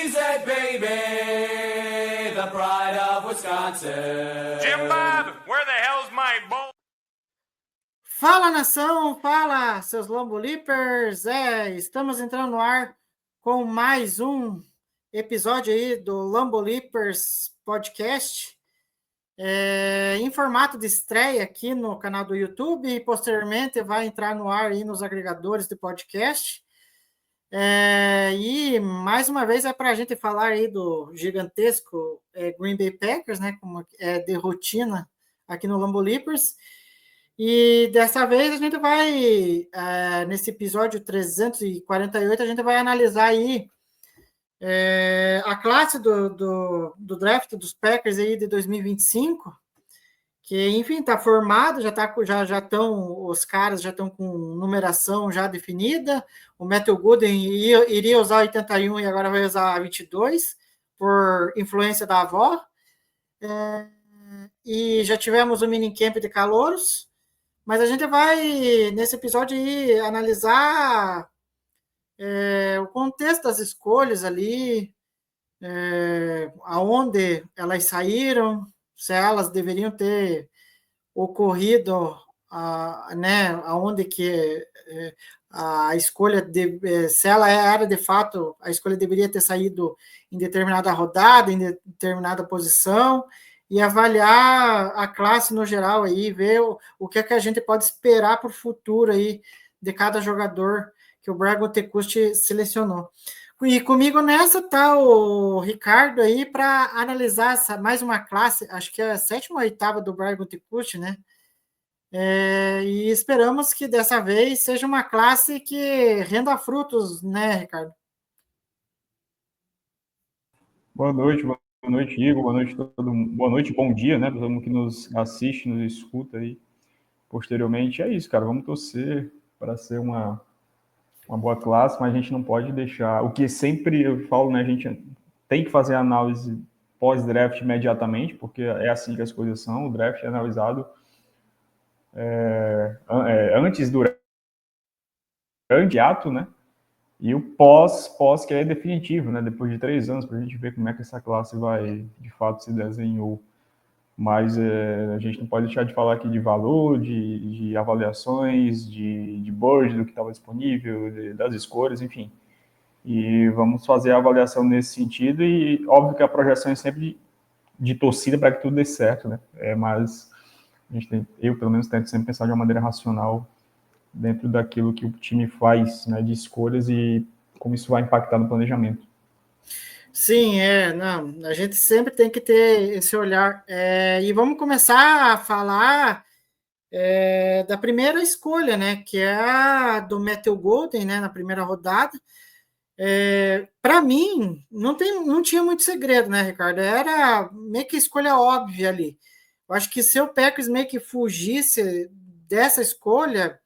she's that baby, the pride of Wisconsin. Jim Bob, where the hell's my bowl? Fala, nação! Fala, seus Lombo Leapers! Estamos entrando no ar com mais um episódio aí do Lombo Leapers Podcast, em formato de estreia aqui no canal do YouTube e posteriormente vai entrar no ar aí nos agregadores de podcast. E mais uma vez é para a gente falar aí do gigantesco Green Bay Packers, né? Como é de rotina aqui no Lombo Leapers. E dessa vez a gente vai, nesse episódio 348, a gente vai analisar aí a classe do draft dos Packers aí de 2025, que, enfim, está formado, já estão, os caras já estão com numeração já definida. O Matthew Gooden iria usar 81 e agora vai usar 22, por influência da avó. E já tivemos o minicamp de calouros. Mas a gente vai, nesse episódio, aí, analisar o contexto das escolhas ali, aonde elas saíram, se elas deveriam ter ocorrido, aonde que a escolha, se ela era de fato, a escolha deveria ter saído em determinada rodada, em determinada posição, e avaliar a classe no geral aí, ver o que é que a gente pode esperar para o futuro aí de cada jogador que o Brian Gutekunst selecionou. E comigo nessa tá o Ricardo aí para analisar mais uma classe, acho que é a 7ª ou 8ª do Brian Gutekunst, né? E esperamos que dessa vez seja uma classe que renda frutos, né, Ricardo? Boa noite, Igor, boa noite todo mundo. Boa noite, bom dia, né, para todo mundo que nos assiste, nos escuta aí posteriormente. É isso, cara, vamos torcer para ser uma boa classe, mas a gente não pode deixar, o que sempre eu falo, né, a gente tem que fazer a análise pós-draft imediatamente, porque é assim que as coisas são, o draft é analisado antes, durante, ato, né, e o pós que é definitivo, né, depois de 3 anos, para a gente ver como é que essa classe vai, de fato, se desenhou. Mas a gente não pode deixar de falar aqui de valor, de avaliações, de board, do que estava disponível, das escolhas, enfim. E vamos fazer a avaliação nesse sentido, e óbvio que a projeção é sempre de torcida para que tudo dê certo, né? Mas eu, pelo menos, tento sempre pensar de uma maneira racional dentro daquilo que o time faz, né, de escolhas e como isso vai impactar no planejamento. Sim, não, a gente sempre tem que ter esse olhar. E vamos começar a falar da primeira escolha, né, que é a do Matthew Golden, né, na primeira rodada. Para mim, não tinha muito segredo, né, Ricardo? Era meio que escolha óbvia ali. Eu acho que se o Packers meio que fugisse dessa escolha,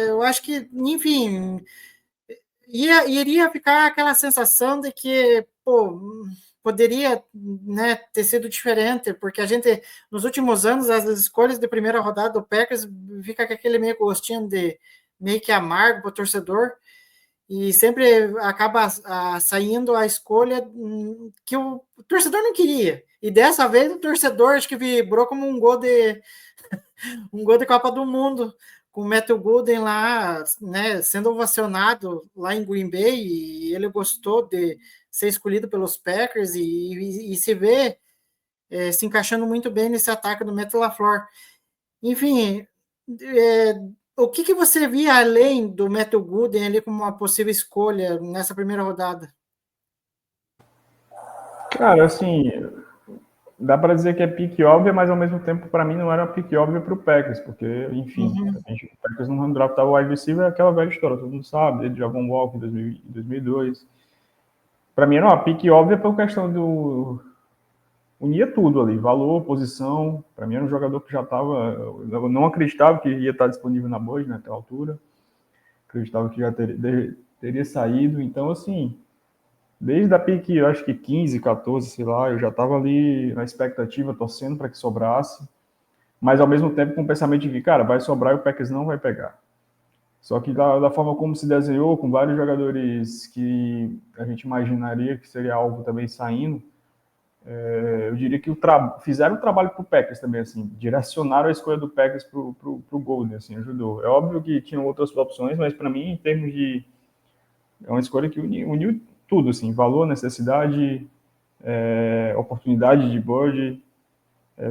eu acho que, enfim, iria ficar aquela sensação de que, poderia, né, ter sido diferente, porque a gente, nos últimos anos, as escolhas de primeira rodada do Packers fica com aquele meio gostinho de meio que amargo para o torcedor, e sempre acaba saindo a escolha que o torcedor não queria. E dessa vez o torcedor acho que vibrou como um gol de Copa do Mundo, com o Matthew Golden lá, né, sendo ovacionado lá em Green Bay, e ele gostou de ser escolhido pelos Packers e se vê se encaixando muito bem nesse ataque do Matt LaFleur. Enfim, o que você via além do Matthew Golden ali como uma possível escolha nessa primeira rodada? Cara, assim, dá para dizer que é pique óbvia, mas ao mesmo tempo, para mim, não era uma pique óbvia para o Packers, porque, enfim, o Packers não draftava o wide receiver, é aquela velha história, todo mundo sabe, ele Javon Walker em 2002. Para mim, era uma pique óbvia por questão do... unia tudo ali, valor, posição. Para mim, era um jogador que já estava... Eu não acreditava que ia estar disponível na Boyd naquela altura, acreditava que já teria saído, então, assim... Desde a pique, eu acho que 15, 14, sei lá, eu já estava ali na expectativa, torcendo para que sobrasse, mas ao mesmo tempo com o pensamento de que, cara, vai sobrar e o Packers não vai pegar. Só que da forma como se desenhou, com vários jogadores que a gente imaginaria que seria alvo também saindo, eu diria que fizeram o trabalho para o Packers também, assim, direcionaram a escolha do Packers para o Golden, assim, ajudou. É óbvio que tinham outras opções, mas para mim, em termos de... É uma escolha que uniu tudo, assim, valor, necessidade, oportunidade de Bird.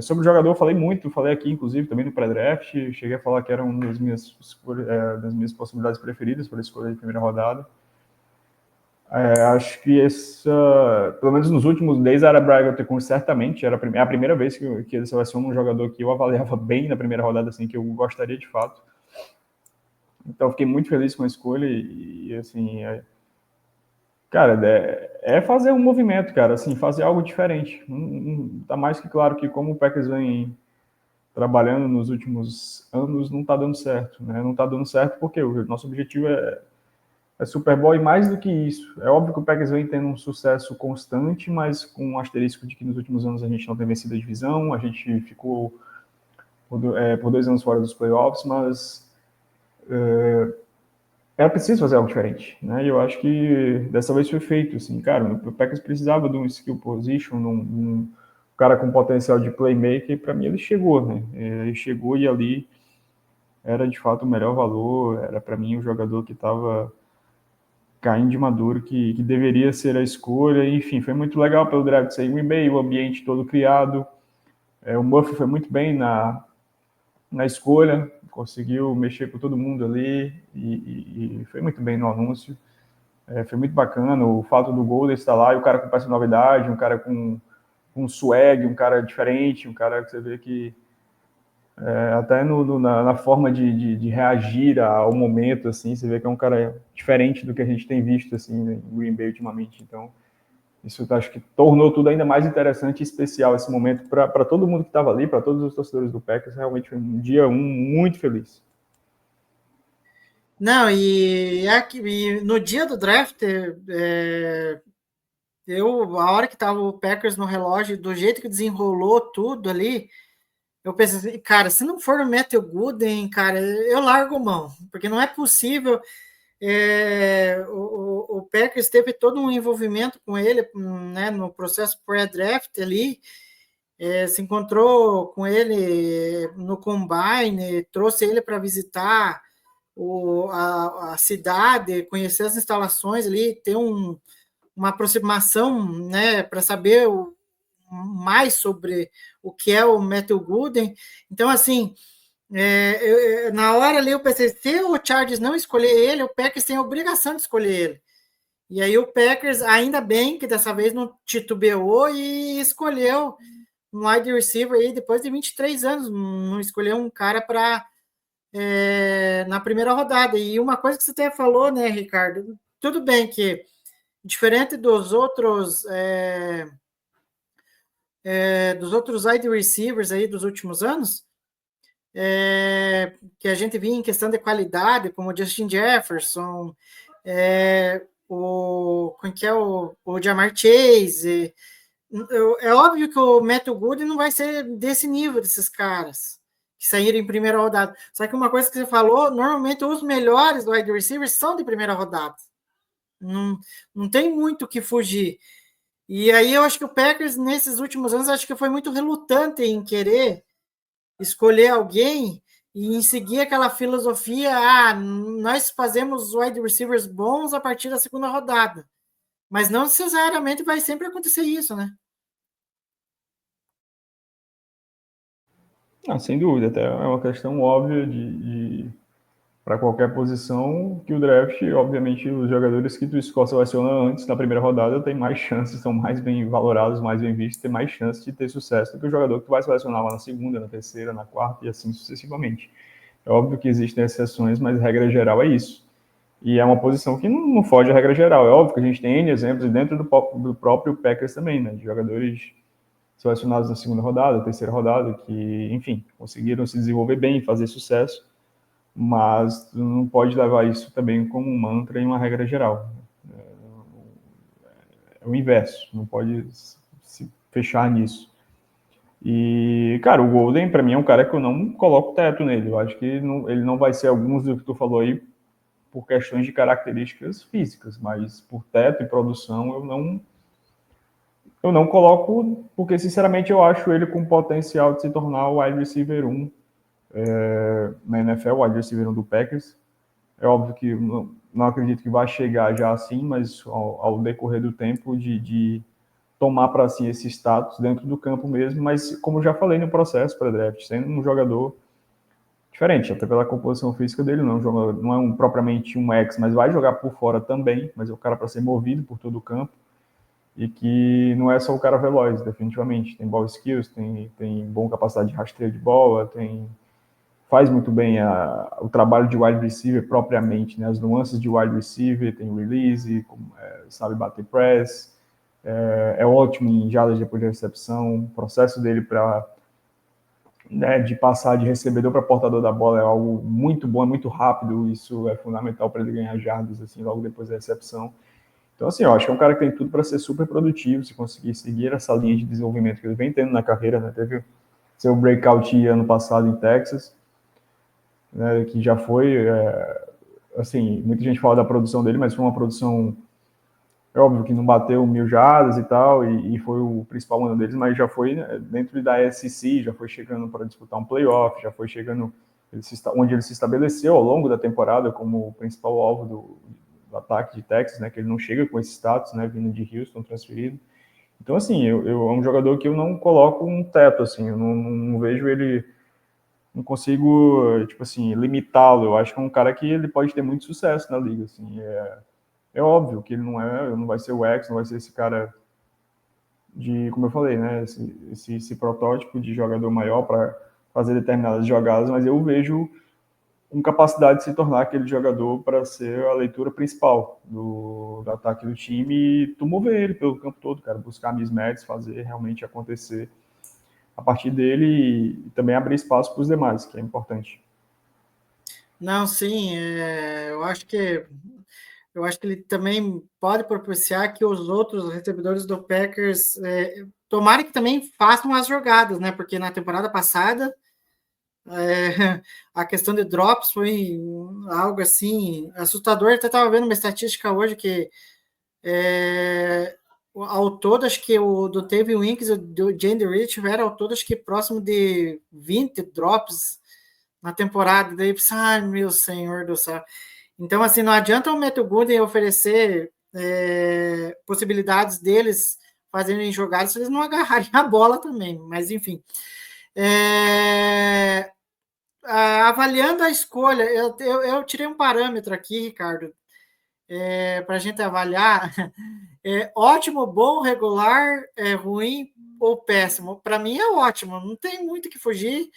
Sobre o jogador, eu falei muito, falei aqui, inclusive, também no pré-draft, cheguei a falar que era uma das minhas possibilidades preferidas para a escolha de primeira rodada. Acho que pelo menos nos últimos 10, era Bragg certamente, era a primeira vez que ele seleciona um jogador que eu avaliava bem na primeira rodada, assim, que eu gostaria de fato. Então, fiquei muito feliz com a escolha e assim, cara, fazer um movimento, cara, assim, fazer algo diferente. Tá mais que claro que como o Packers vem trabalhando nos últimos anos, não tá dando certo, né? Não tá dando certo porque o nosso objetivo é Super Bowl e mais do que isso. É óbvio que o Packers vem tendo um sucesso constante, mas com um asterisco de que nos últimos anos a gente não tem vencido a divisão, a gente ficou por 2 anos fora dos playoffs, mas era preciso fazer algo diferente, né? E eu acho que dessa vez foi feito, assim, cara, o Packers precisava de um skill position, um cara com potencial de playmaker, e para mim ele chegou, né? Ele chegou e ali era de fato o melhor valor, era para mim o jogador que estava caindo de maduro, que deveria ser a escolha, enfim, foi muito legal pelo draft sair Green Bay, o ambiente todo criado, o Murphy foi muito bem na escolha, conseguiu mexer com todo mundo ali e foi muito bem no anúncio. Foi muito bacana o fato do Golden estar lá e o cara com personalidade, um cara com swag, um cara diferente, um cara que você vê que até na forma de reagir ao momento, assim, você vê que é um cara diferente do que a gente tem visto assim, em Green Bay ultimamente. Então, isso acho que tornou tudo ainda mais interessante e especial esse momento para todo mundo que estava ali, para todos os torcedores do Packers. Realmente foi um dia muito feliz. Não, e no dia do draft, a hora que estava o Packers no relógio, do jeito que desenrolou tudo ali, eu pensei assim, cara, se não for no Matthew Gooden, cara, eu largo mão, porque não é possível. O Packers teve todo um envolvimento com ele, né, no processo pré-draft ali, se encontrou com ele no Combine, trouxe ele para visitar a cidade, conhecer as instalações ali, ter uma aproximação, né, para saber mais sobre o que é o Matthew Gooden. Então, assim, na hora ali eu pensei, se o Chargers não escolher ele, o Packers tem a obrigação de escolher ele. E aí o Packers, ainda bem que dessa vez não titubeou e escolheu um wide receiver aí depois de 23 anos, não escolheu um cara para na primeira rodada. E uma coisa que você até falou, né, Ricardo, tudo bem que diferente dos outros wide receivers aí dos últimos anos, que a gente via em questão de qualidade, como o Justin Jefferson, o Jamar Chase. É óbvio que o Matthew Gooden não vai ser desse nível desses caras que saíram em primeira rodada. Só que uma coisa que você falou, normalmente os melhores wide receivers são de primeira rodada. Não tem muito o que fugir. E aí eu acho que o Packers, nesses últimos anos, acho que foi muito relutante em querer escolher alguém e em seguir aquela filosofia, nós fazemos wide receivers bons a partir da segunda rodada. Mas não necessariamente vai sempre acontecer isso, né? Sem dúvida, até é uma questão óbvia para qualquer posição que o draft, obviamente, os jogadores que tu seleciona antes da primeira rodada têm mais chances, são mais bem valorados, mais bem vistos, têm mais chances de ter sucesso do que o jogador que tu vai selecionar lá na segunda, na terceira, na quarta e assim sucessivamente. É óbvio que existem exceções, mas a regra geral é isso. E é uma posição que não foge à regra geral. É óbvio que a gente tem N exemplos dentro do próprio Packers também, né? De jogadores selecionados na segunda rodada, terceira rodada, que, enfim, conseguiram se desenvolver bem, fazer sucesso, mas não pode levar isso também como um mantra e uma regra geral. É o inverso, não pode se fechar nisso. E, cara, o Golden, para mim, é um cara que eu não coloco teto nele. Eu acho que ele não vai ser alguns do que tu falou aí, por questões de características físicas, mas por teto e produção eu não coloco, porque sinceramente eu acho ele com potencial de se tornar o wide receiver 1 na NFL, o wide receiver 1 do Packers. É óbvio que não acredito que vai chegar já assim, mas ao decorrer do tempo de tomar para si esse status dentro do campo mesmo, mas como eu já falei no processo pré-draft, sendo um jogador diferente, até pela composição física dele, não é propriamente um X, mas vai jogar por fora também, mas é o cara para ser movido por todo o campo, e que não é só o cara veloz, definitivamente, tem ball skills, tem boa capacidade de rastreio de bola, faz muito bem o trabalho de wide receiver propriamente, né? As nuances de wide receiver, tem release, sabe bater press, é ótimo em jardas depois de recepção, o processo dele de passar de recebedor para portador da bola é algo muito bom, é muito rápido, isso é fundamental para ele ganhar jardas assim, logo depois da recepção. Então, assim, eu acho que é um cara que tem tudo para ser super produtivo, se conseguir seguir essa linha de desenvolvimento que ele vem tendo na carreira, né? Teve seu breakout ano passado em Texas, né, que já foi, assim, muita gente fala da produção dele, mas foi uma produção, é óbvio que não bateu 1.000 jardas e tal, e foi o principal ano deles, mas já foi, né, dentro da SEC, já foi chegando para disputar um playoff, já foi chegando onde ele se estabeleceu ao longo da temporada como o principal alvo do ataque de Texas, né, que ele não chega com esse status, né, vindo de Houston, transferido. Então, assim, é um jogador que eu não coloco um teto, assim, eu não vejo ele, não consigo, tipo assim, limitá-lo. Eu acho que é um cara que ele pode ter muito sucesso na liga, assim. É óbvio que ele não vai ser o X, não vai ser esse cara como eu falei, né, esse protótipo de jogador maior para fazer determinadas jogadas, mas eu vejo com capacidade de se tornar aquele jogador para ser a leitura principal do ataque do time e tu mover ele pelo campo todo, cara, buscar mismatches, fazer realmente acontecer a partir dele e também abrir espaço para os demais, que é importante. Não, sim, eu acho que ele também pode propiciar que os outros recebedores do Packers tomarem que também façam as jogadas, né? Porque na temporada passada a questão de drops foi algo assim assustador. Até estava vendo uma estatística hoje que ao todo, acho que o do Tevin Winks e do Jandy Rich tiveram ao todo, acho que próximo de 20 drops na temporada. Daí, ai, meu senhor do céu. Então, assim, não adianta o Matthew Gooden oferecer possibilidades deles fazerem jogadas se eles não agarrarem a bola também. Mas, enfim. Avaliando a escolha, eu tirei um parâmetro aqui, Ricardo, para a gente avaliar. Ótimo, bom, regular, ruim ou péssimo. Para mim é ótimo, não tem muito o que fugir.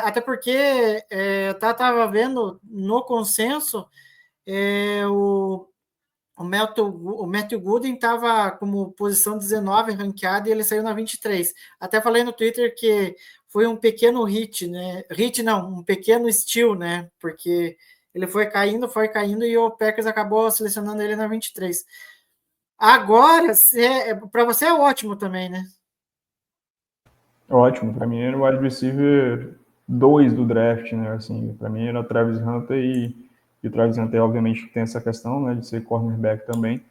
Até porque eu estava vendo no consenso o Matthew Gooden estava como posição 19 ranqueado e ele saiu na 23. Até falei no Twitter que foi um pequeno hit, né? Hit não, um pequeno steal, né? Porque ele foi caindo e o Packers acabou selecionando ele na 23. Agora, para você é ótimo também, né? Ótimo, para mim era o wide receiver 2 do draft, né? Assim, para mim era Travis Hunter e o Travis Hunter, obviamente, tem essa questão, né, de ser cornerback também,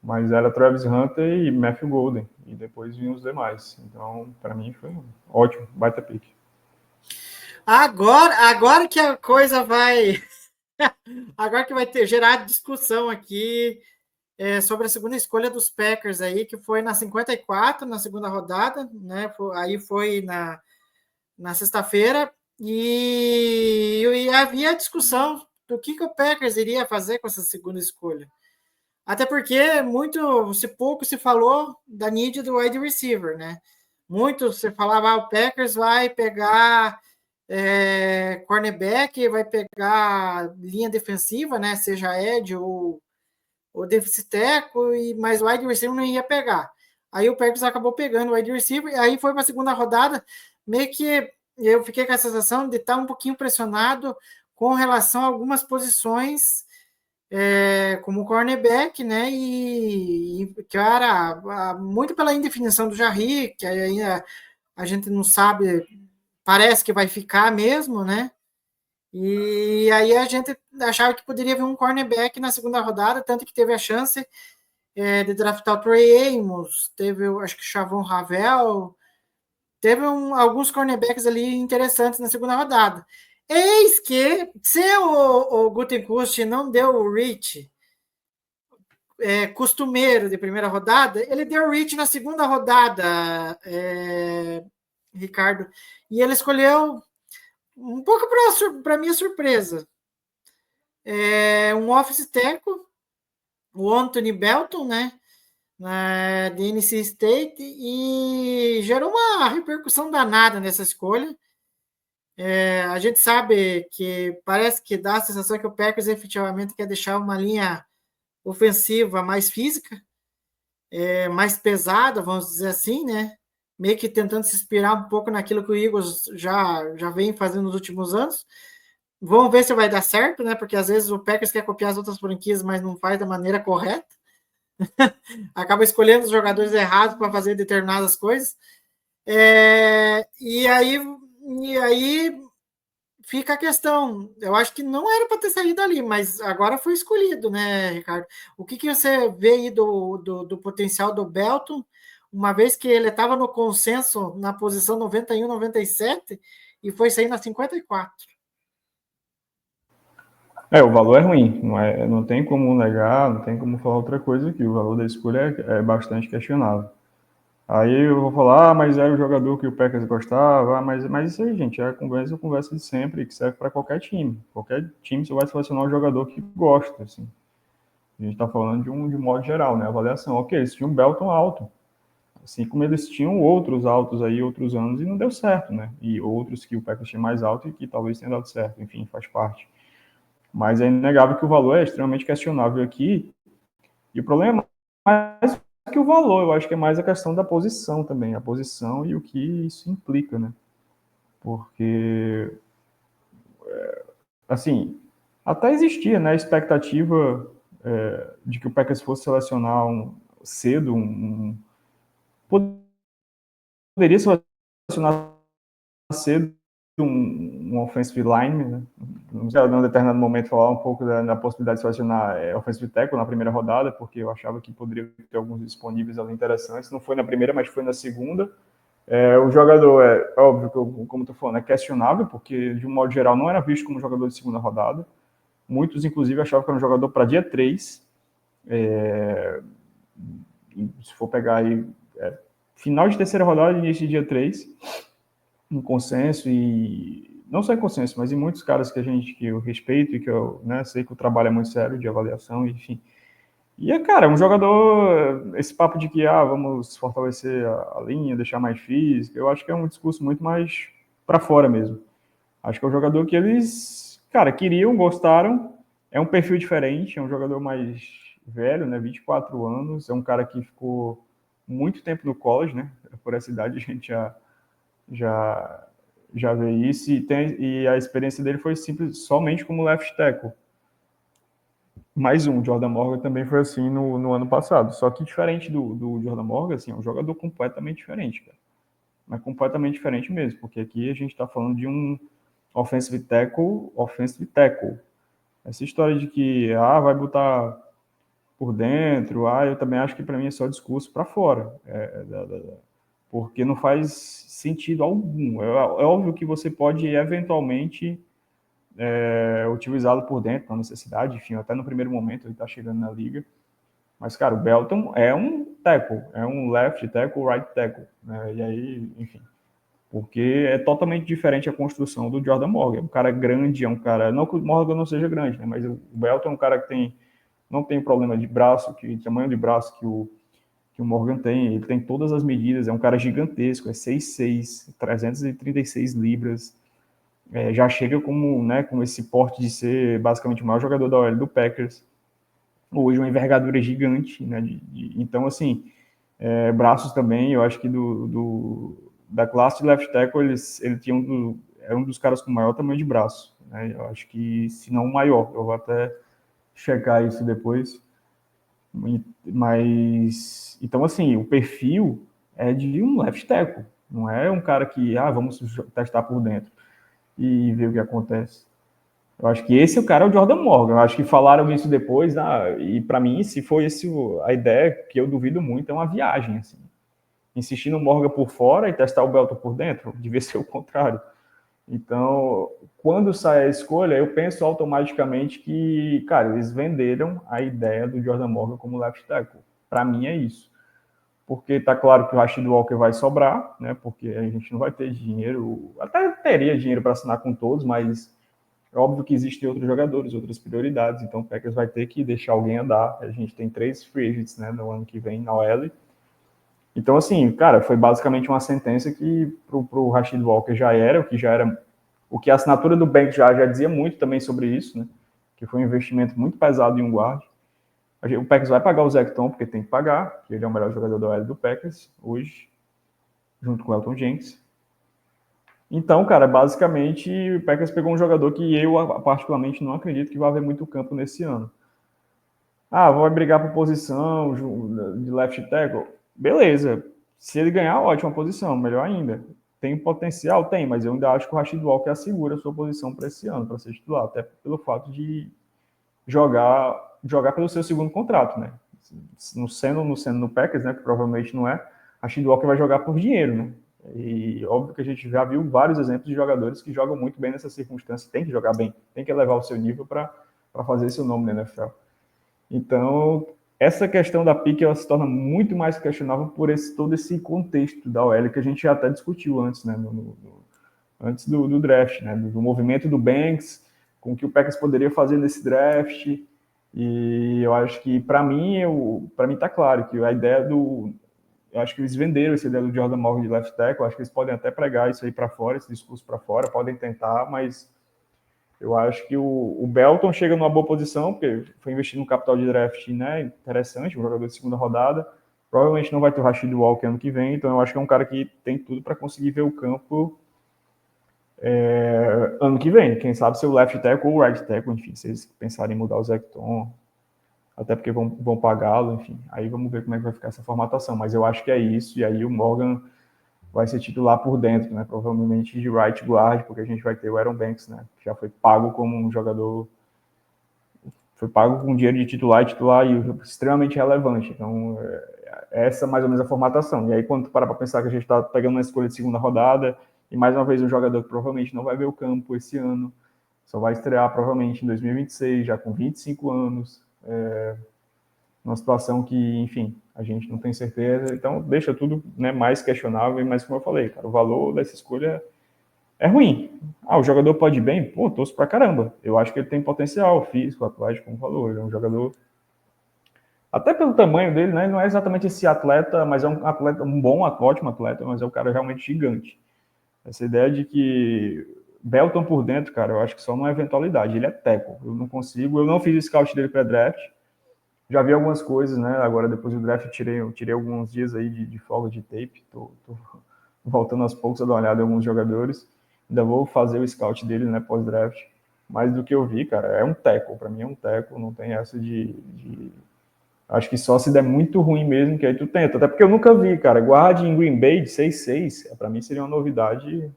mas era Travis Hunter e Matthew Golden, e depois vinham os demais. Então, para mim, foi ótimo, baita pick. Agora que a coisa vai... agora que vai gerar discussão aqui sobre a segunda escolha dos Packers aí, que foi na 54, na segunda rodada, né? Aí foi na sexta-feira, e havia discussão do que o Packers iria fazer com essa segunda escolha. Até porque pouco se falou da need do wide receiver, né? Muito se falava, o Packers vai pegar cornerback, vai pegar linha defensiva, né? Seja edge ou deficit teco, mas o wide receiver não ia pegar. Aí o Packers acabou pegando o wide receiver, e aí foi para a segunda rodada, meio que eu fiquei com a sensação de estar um pouquinho pressionado com relação a algumas posições, como cornerback, né? E cara, muito pela indefinição do Jarry, que ainda a gente não sabe, parece que vai ficar mesmo, né? E aí a gente achava que poderia vir um cornerback na segunda rodada, tanto que teve a chance de draftar o Trey Amos, teve, acho que o Chavon Ravel, teve alguns cornerbacks ali interessantes na segunda rodada. Eis que, se o Gutekunst não deu o reach costumeiro de primeira rodada, ele deu o reach na segunda rodada, Ricardo, e ele escolheu, um pouco para minha surpresa, um office tackle, o Anthony Belton, né, de NC State, e gerou uma repercussão danada nessa escolha. A gente sabe que parece que dá a sensação que o Packers efetivamente quer deixar uma linha ofensiva mais física, mais pesada, vamos dizer assim, né? Meio que tentando se inspirar um pouco naquilo que o Eagles já vem fazendo nos últimos anos. Vamos ver se vai dar certo, né? Porque às vezes o Packers quer copiar as outras franquias, mas não faz da maneira correta. Acaba escolhendo os jogadores errados para fazer determinadas coisas. E aí fica a questão. Eu acho que não era para ter saído ali, mas agora foi escolhido, né, Ricardo? O que você vê aí do potencial do Belton, uma vez que ele estava no consenso na posição 91, 97 e foi sair na 54? O valor é ruim, não tem como negar, não tem como falar outra coisa que o valor da escolha é bastante questionável. Aí eu vou falar, mas era o jogador que o Packers gostava, mas isso aí, gente, é a conversa de sempre, que serve para qualquer time. Qualquer time você vai selecionar um jogador que gosta, assim. A gente está falando de modo geral, né? Avaliação. Ok, eles tinham um Belton alto, assim como eles tinham outros altos aí, outros anos, e não deu certo, né? E outros que o Packers tinha mais alto e que talvez tenha dado certo, enfim, faz parte. Mas é inegável que o valor é extremamente questionável aqui, e o problema é mais que o valor, eu acho que é mais a questão da posição também, a posição e o que isso implica, né? Porque, assim, até existia, né, a expectativa de que o Packers fosse selecionar cedo, poderia selecionar cedo um offensive line, né? Não sei, em um determinado momento falar um pouco da possibilidade de selecionar offensive tackle na primeira rodada, porque eu achava que poderia ter alguns disponíveis ali interessantes. Não foi na primeira, mas foi na segunda. O jogador, óbvio, que como tu falando, é questionável, porque de um modo geral não era visto como jogador de segunda rodada. Muitos, inclusive, achavam que era um jogador para dia 3. Se for pegar aí, final de terceira rodada, início de dia 3, em consenso, e não só em consenso, mas em muitos caras que eu respeito e que eu, né, sei que o trabalho é muito sério de avaliação, enfim. E, cara, um jogador, esse papo de que, vamos fortalecer a linha, deixar mais física, eu acho que é um discurso muito mais para fora mesmo. Acho que é um jogador que eles, cara, queriam, gostaram, é um perfil diferente, é um jogador mais velho, né, 24 anos, é um cara que ficou muito tempo no college, né, por essa idade a gente já vê isso, e a experiência dele foi somente como left tackle. Mais Jordan Morgan também foi assim no ano passado, só que diferente do Jordan Morgan, assim, é um jogador completamente diferente, cara. Mas completamente diferente mesmo, porque aqui a gente está falando de um offensive tackle. Essa história de que, vai botar por dentro, eu também acho que para mim é só discurso para fora, porque não faz sentido algum. É óbvio que você pode eventualmente utilizá-lo por dentro, na necessidade, enfim, até no primeiro momento ele está chegando na liga. Mas, cara, o Belton é um tackle, é um left tackle, right tackle, né? E aí, enfim, porque é totalmente diferente a construção do Jordan Morgan. É um cara grande, não que o Morgan não seja grande, né? Mas o Belton é um cara que não tem problema de braço, tamanho de braço que o Morgan tem. Ele tem todas as medidas, é um cara gigantesco, é 6'6", 336 libras. Já chega com esse porte de ser basicamente o maior jogador da OL do Packers. Hoje uma envergadura gigante, né? Então, assim, braços também, eu acho que da classe de left tackle, ele tinha um dos caras com maior tamanho de braço, né? Eu acho que, se não o maior, eu vou até checar isso depois. Mas, então, assim, o perfil é de um left tackle, não é um cara que, vamos testar por dentro e ver o que acontece. Eu acho que esse cara é o Jordan Morgan. Eu acho que falaram isso depois, e para mim, se foi esse a ideia, que eu duvido muito, é uma viagem, assim. Insistir no Morgan por fora e testar o Belton por dentro, devia ser o contrário. Então, quando sai a escolha, eu penso automaticamente que, cara, eles venderam a ideia do Jordan Morgan como left tackle. Para mim é isso. Porque tá claro que o Rashid Walker vai sobrar, né? Porque a gente não vai ter dinheiro, até teria dinheiro para assinar com todos, mas é óbvio que existem outros jogadores, outras prioridades, então o Packers vai ter que deixar alguém andar. A gente tem 3 free agents, né, no ano que vem na OL. Então, assim, cara, foi basicamente uma sentença que pro Rashid Walker já era, o que a assinatura do Bank já dizia muito também sobre isso, né? Que foi um investimento muito pesado em um guard. O Packers vai pagar o Zecton, porque tem que pagar, que ele é o melhor jogador da OL do Packers hoje, junto com o Elton Jenkins. Então, cara, basicamente, o Packers pegou um jogador que eu, particularmente, não acredito que vai haver muito campo nesse ano. Vai brigar por posição de left tackle? Beleza. Se ele ganhar, ótima posição, melhor ainda. Tem potencial? Tem, mas eu ainda acho que o Rashid Walker assegura a sua posição para esse ano, para ser titular, até pelo fato de jogar pelo seu segundo contrato, né? No sendo no Packers, né, que provavelmente não é, Rashid Walker vai jogar por dinheiro, né? E óbvio que a gente já viu vários exemplos de jogadores que jogam muito bem nessa circunstância, tem que jogar bem, tem que elevar o seu nível para fazer seu nome na NFL. Então, essa questão da pique ela se torna muito mais questionável por todo esse contexto da OL que a gente já até discutiu antes, né, antes do draft, né, do movimento do Banks, com o que o Packers poderia fazer nesse draft. E eu acho que, para mim tá claro que a ideia eu acho que eles venderam essa ideia do Jordan Morgan de left tackle. Eu acho que eles podem até pregar isso aí para fora, esse discurso para fora, podem tentar, mas eu acho que o Belton chega numa boa posição, porque foi investido no capital de draft, né, interessante, um jogador de segunda rodada. Provavelmente não vai ter o Rashid Walker ano que vem, então eu acho que é um cara que tem tudo para conseguir ver o campo ano que vem. Quem sabe ser o left tackle ou o right tackle, enfim, se eles pensarem em mudar o Zecton, até porque vão pagá-lo, enfim. Aí vamos ver como é que vai ficar essa formatação. Mas eu acho que é isso, e aí o Morgan vai ser titular por dentro, né? Provavelmente de right guard, porque a gente vai ter o Aaron Banks, né? Que já foi pago como um jogador, foi pago com dinheiro de titular e extremamente relevante. Então, essa é mais ou menos a formatação. E aí, quando tu parar para pensar que a gente está pegando uma escolha de segunda rodada, e mais uma vez um jogador que provavelmente não vai ver o campo esse ano, só vai estrear provavelmente em 2026, já com 25 anos, numa situação que, enfim, a gente não tem certeza, então deixa tudo, né, mais questionável, mas como eu falei, cara, o valor dessa escolha é ruim. O jogador pode ir bem? Pô, torço pra caramba. Eu acho que ele tem potencial físico, atlético, como falou, ele é um jogador, até pelo tamanho dele, né, não é exatamente esse atleta, mas é um atleta, um bom, ótimo atleta, mas é um cara realmente gigante. Essa ideia de que Belton por dentro, cara, eu acho que só numa eventualidade. Ele é tackle. Eu não fiz o scout dele pré-draft. Já vi algumas coisas, né? Agora, depois do draft, eu tirei alguns dias aí de folga de tape. Tô voltando aos poucos a dar uma olhada em alguns jogadores. Ainda vou fazer o scout dele, né, pós-draft. Mas do que eu vi, cara, é um tackle. Para mim é um tackle. Não tem essa de... Acho que só se der muito ruim mesmo, que aí tu tenta. Até porque eu nunca vi, cara. Guard em Green Bay de 6'6", para mim seria uma novidade.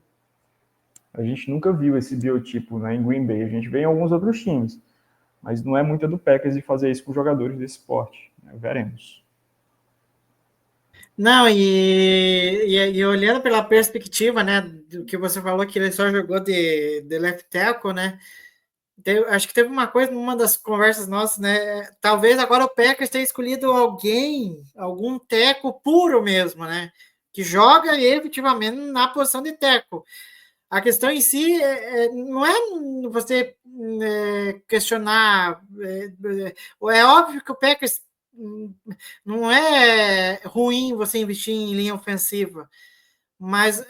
A gente nunca viu esse biotipo, né, em Green Bay. A gente vê em alguns outros times. Mas não é muita do Packers de fazer isso com jogadores desse porte. Né? Veremos. Não, e olhando pela perspectiva, né, do que você falou, que ele só jogou de left tackle, né, acho que teve uma coisa numa das conversas nossas, né, talvez agora o Packers tenha escolhido algum tackle puro mesmo, né, que joga efetivamente na posição de tackle. A questão em si não é você questionar. É óbvio que o Packers não é ruim você investir em linha ofensiva, mas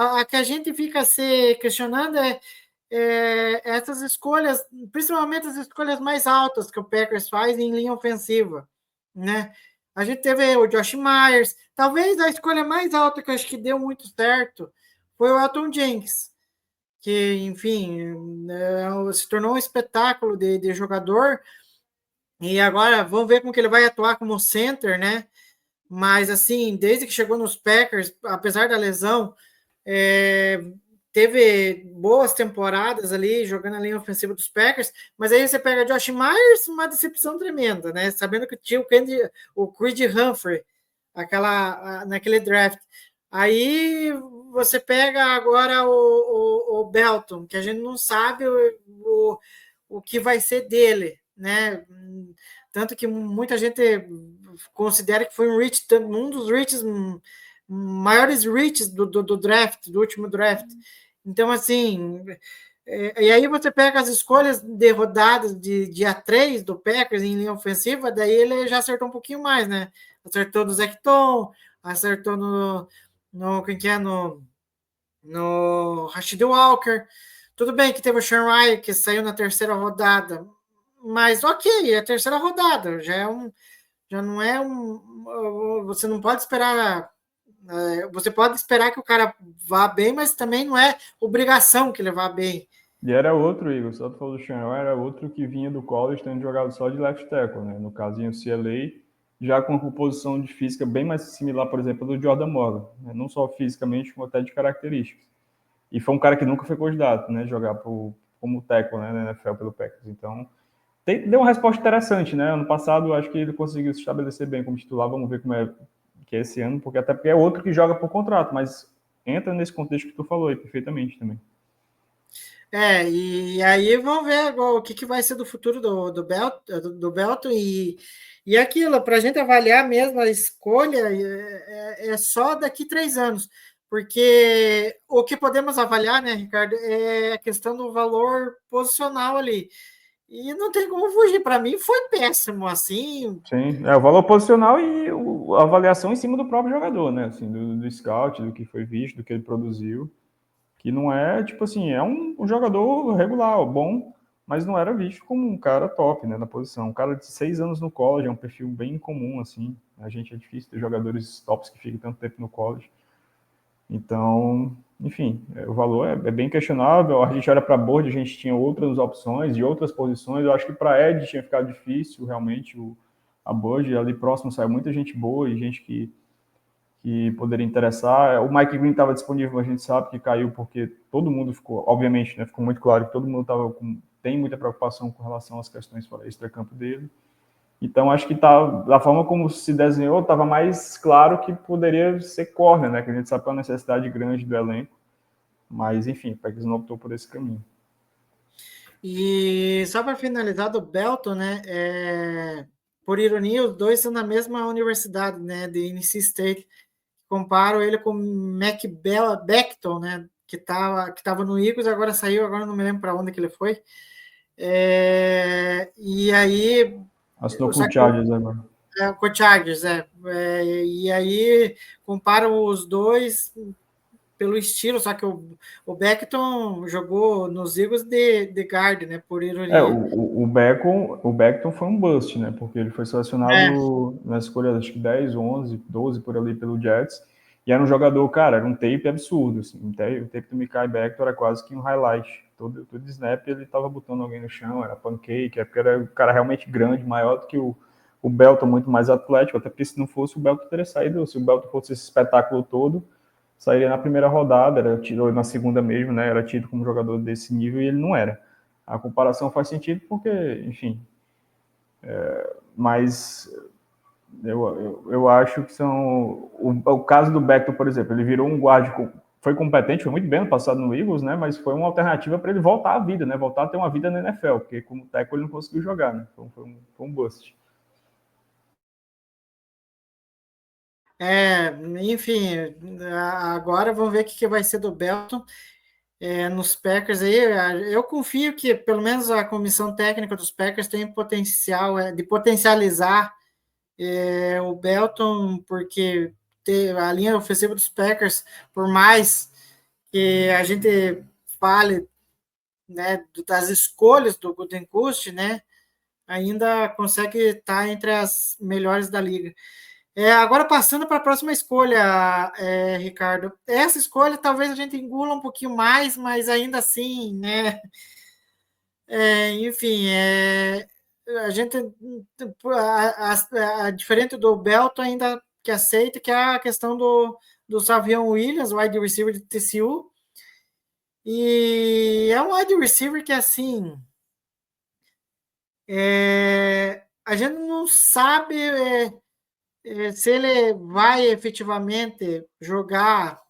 a que a gente fica se questionando essas escolhas, principalmente as escolhas mais altas que o Packers faz em linha ofensiva, né? A gente teve o Josh Myers, talvez a escolha mais alta que eu acho que deu muito certo foi o Elton Jenkins, que, enfim, se tornou um espetáculo de jogador, e agora vamos ver como que ele vai atuar como center, né? Mas, assim, desde que chegou nos Packers, apesar da lesão, teve boas temporadas ali, jogando a linha ofensiva dos Packers, mas aí você pega Josh Myers, uma decepção tremenda, né? Sabendo que tinha o Creed Humphrey, naquele draft. Aí você pega agora o Belton, que a gente não sabe o que vai ser dele, né? Tanto que muita gente considera que foi um dos reaches, maiores reaches do draft, do último draft. Então, assim, e aí você pega as escolhas de rodadas de dia 3 do Packers em linha ofensiva, daí ele já acertou um pouquinho mais, né? Acertou no Zecton, acertou quem que é, no Rashid Walker. Tudo bem que teve o Sean Ryan, que saiu na terceira rodada, mas ok, é a terceira rodada, já não é você não pode esperar, você pode esperar que o cara vá bem, mas também não é obrigação que ele vá bem. E era outro, Igor, só tu falou do Sean, era outro que vinha do college tendo jogado só de left tackle, né? No caso, em UCLA, já com uma composição de física bem mais similar, por exemplo, do Jordan Morgan, né? Não só fisicamente, como até de características. E foi um cara que nunca foi candidato, né? Jogar como tackle, né? Na NFL pelo Packers. Então, deu uma resposta interessante, né? Ano passado, acho que ele conseguiu se estabelecer bem como titular. Vamos ver como é que é esse ano, porque até porque é outro que joga por contrato, mas entra nesse contexto que tu falou aí perfeitamente também. E aí vamos ver o que vai ser do futuro do Belton e aquilo, para a gente avaliar mesmo a escolha é só daqui 3 anos, porque o que podemos avaliar, né, Ricardo, é a questão do valor posicional ali. E não tem como fugir. Para mim foi péssimo, assim. Sim, o valor posicional e a avaliação em cima do próprio jogador, né? Assim, do scout, do que foi visto, do que ele produziu. Que não é, tipo assim, é um jogador regular, bom, mas não era visto como um cara top, né, na posição. Um cara de 6 anos no college é um perfil bem incomum, assim. A gente é difícil ter jogadores tops que fiquem tanto tempo no college. Então, enfim, o valor é bem questionável. A gente olha para a board, a gente tinha outras opções de outras posições. Eu acho que para Ed tinha ficado difícil, realmente, a board. Ali próximo saiu muita gente boa e gente que poderia interessar. O Mike Green estava disponível, a gente sabe que caiu porque todo mundo ficou, obviamente, né, ficou muito claro que todo mundo tem muita preocupação com relação às questões fora extra-campo dele. Então, acho que da forma como se desenhou, estava mais claro que poderia ser corner, né? Que a gente sabe que é uma necessidade grande do elenco. Mas, enfim, o Packers não optou por esse caminho. E só para finalizar do Belton, né? Por ironia, os dois são na mesma universidade, né? De NC State. Comparo ele com o Mac Becton, né? Que tava no Eagles, agora saiu, agora não me lembro para onde que ele foi. E aí assinou com o Chargers agora. Com o Chargers, e aí comparam os dois pelo estilo, só que o Becton jogou nos Eagles de guard, né, por ironia. O Becton foi um bust, né, porque ele foi selecionado na escolha, acho que 10, 11, 12 por ali pelo Jets, e era um jogador, cara, era um tape absurdo, assim, o tape do Mekhi Becton era quase que um highlight, todo snap ele tava botando alguém no chão, era pancake, porque era um cara realmente grande, maior do que o Belton, muito mais atlético, até porque se não fosse o Belton teria saído, se o Belton fosse esse espetáculo todo, sairia na primeira rodada, era tido na segunda mesmo, né? Era tido como jogador desse nível e ele não era. A comparação faz sentido porque, enfim, mas eu acho que são o caso do Becton, por exemplo, ele virou um guarda, foi competente, foi muito bem no passado no Eagles, né? Mas foi uma alternativa para ele voltar à vida, né? Voltar a ter uma vida na NFL, porque como tackle ele não conseguiu jogar, né? Foi um bust. Enfim, agora vamos ver o que vai ser do Belton nos Packers aí. Eu confio que pelo menos a comissão técnica dos Packers tem potencial de potencializar o Belton, porque a linha ofensiva dos Packers, por mais que a gente fale, né, das escolhas do Gutekunst, né, ainda consegue estar entre as melhores da liga. Agora, passando para a próxima escolha, Ricardo. Essa escolha talvez a gente engula um pouquinho mais, mas ainda assim, né? Enfim, a gente, diferente do Belton, ainda que aceita, que é a questão do Savion Williams, wide receiver de TCU. E é um wide receiver que, assim, a gente não sabe se ele vai efetivamente jogar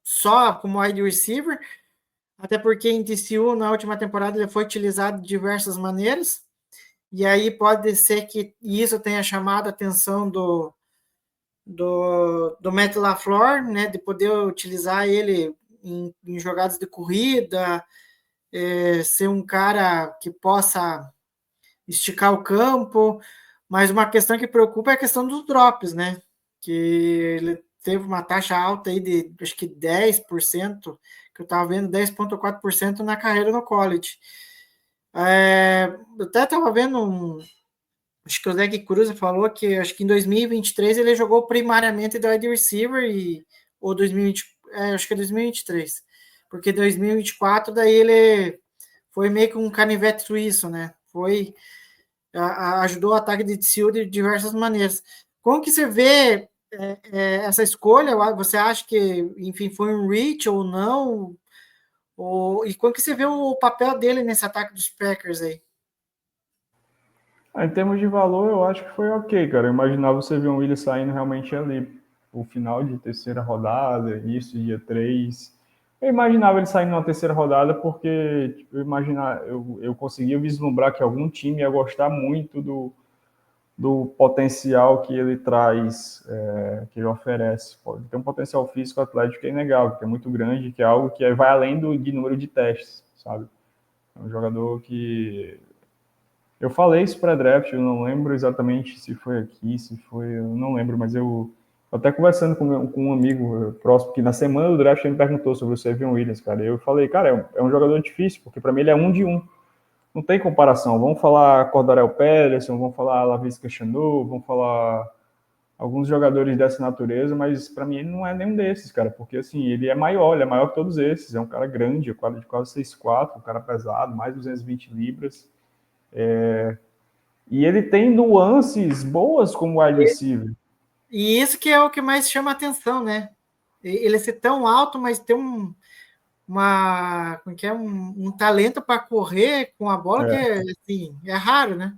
só como wide receiver, até porque em TCU, na última temporada, ele foi utilizado de diversas maneiras, e aí pode ser que isso tenha chamado a atenção do Matt LaFleur, né, de poder utilizar ele em jogadas de corrida, ser um cara que possa esticar o campo, mas uma questão que preocupa é a questão dos drops, né, que ele teve uma taxa alta aí de, acho que 10%, que eu estava vendo 10,4% na carreira no college. Eu até estava vendo acho que o Zach Cruz falou que acho que em 2023 ele jogou primariamente do wide receiver ou 2020, acho que é 2023, porque 2024 daí ele foi meio que um canivete suíço, né? Ajudou o ataque de TCU de diversas maneiras. Como que você vê essa escolha? Você acha que, enfim, foi um reach ou não? E como que você vê o papel dele nesse ataque dos Packers aí? Em termos de valor, eu acho que foi ok, cara. Eu imaginava você ver um Willis saindo realmente ali, o final de terceira rodada, início dia 3. Eu imaginava ele saindo na terceira rodada porque tipo, eu conseguia vislumbrar que algum time ia gostar muito do potencial que ele traz, que ele oferece. Pode ter um potencial físico atlético que é inegável, que é muito grande, que é algo que vai além de número de testes, sabe? É um jogador que eu falei isso pré-draft, eu não lembro exatamente se foi aqui, se foi, eu não lembro, mas eu até conversando com um amigo próximo, que na semana do draft ele me perguntou sobre o Savion Williams, cara, e eu falei, cara, é um jogador difícil, porque para mim ele é 1 de 1, não tem comparação, vamos falar Cordarel Patterson, vamos falar Laviska Shenault, vamos falar alguns jogadores dessa natureza, mas para mim ele não é nenhum desses, cara, porque assim, ele é maior que todos esses, é um cara grande, de quase 6'4", um cara pesado, mais 220 libras, e ele tem nuances boas como wide receiver. E isso que é o que mais chama a atenção, né? Ele ser tão alto, mas ter um talento para correr com a bola que assim, é raro, né?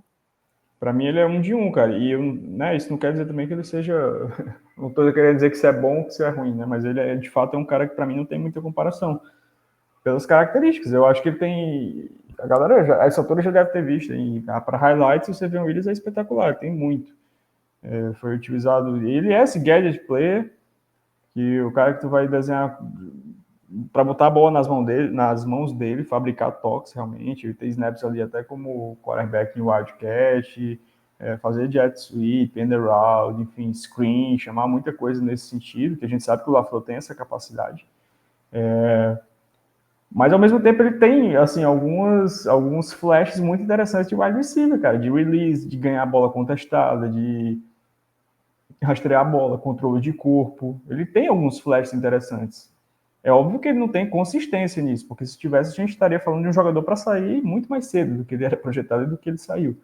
Para mim ele é 1 de 1, cara. E né, isso não quer dizer também que ele seja. Não estou querendo dizer que isso é bom ou que isso é ruim, né? Mas ele de fato é um cara que para mim não tem muita comparação pelas características. Eu acho que ele tem. A galera, essa altura já deve ter visto. Para highlights, o Savion Williams é espetacular, tem muito. Foi utilizado. Ele é esse gadget player, que o cara que tu vai desenhar para botar a bola nas mãos dele, fabricar toques realmente. Ele tem snaps ali até como quarterback em wildcat, fazer jet sweep, end around, enfim, screen, chamar muita coisa nesse sentido, que a gente sabe que o LaFleur tem essa capacidade. Mas ao mesmo tempo ele tem assim alguns flashes muito interessantes de wide receiver, cara, de release, de ganhar a bola contestada, de rastrear a bola, controle de corpo. Ele tem alguns flashes interessantes. É óbvio que ele não tem consistência nisso, porque se tivesse, a gente estaria falando de um jogador para sair muito mais cedo do que ele era projetado e do que ele saiu.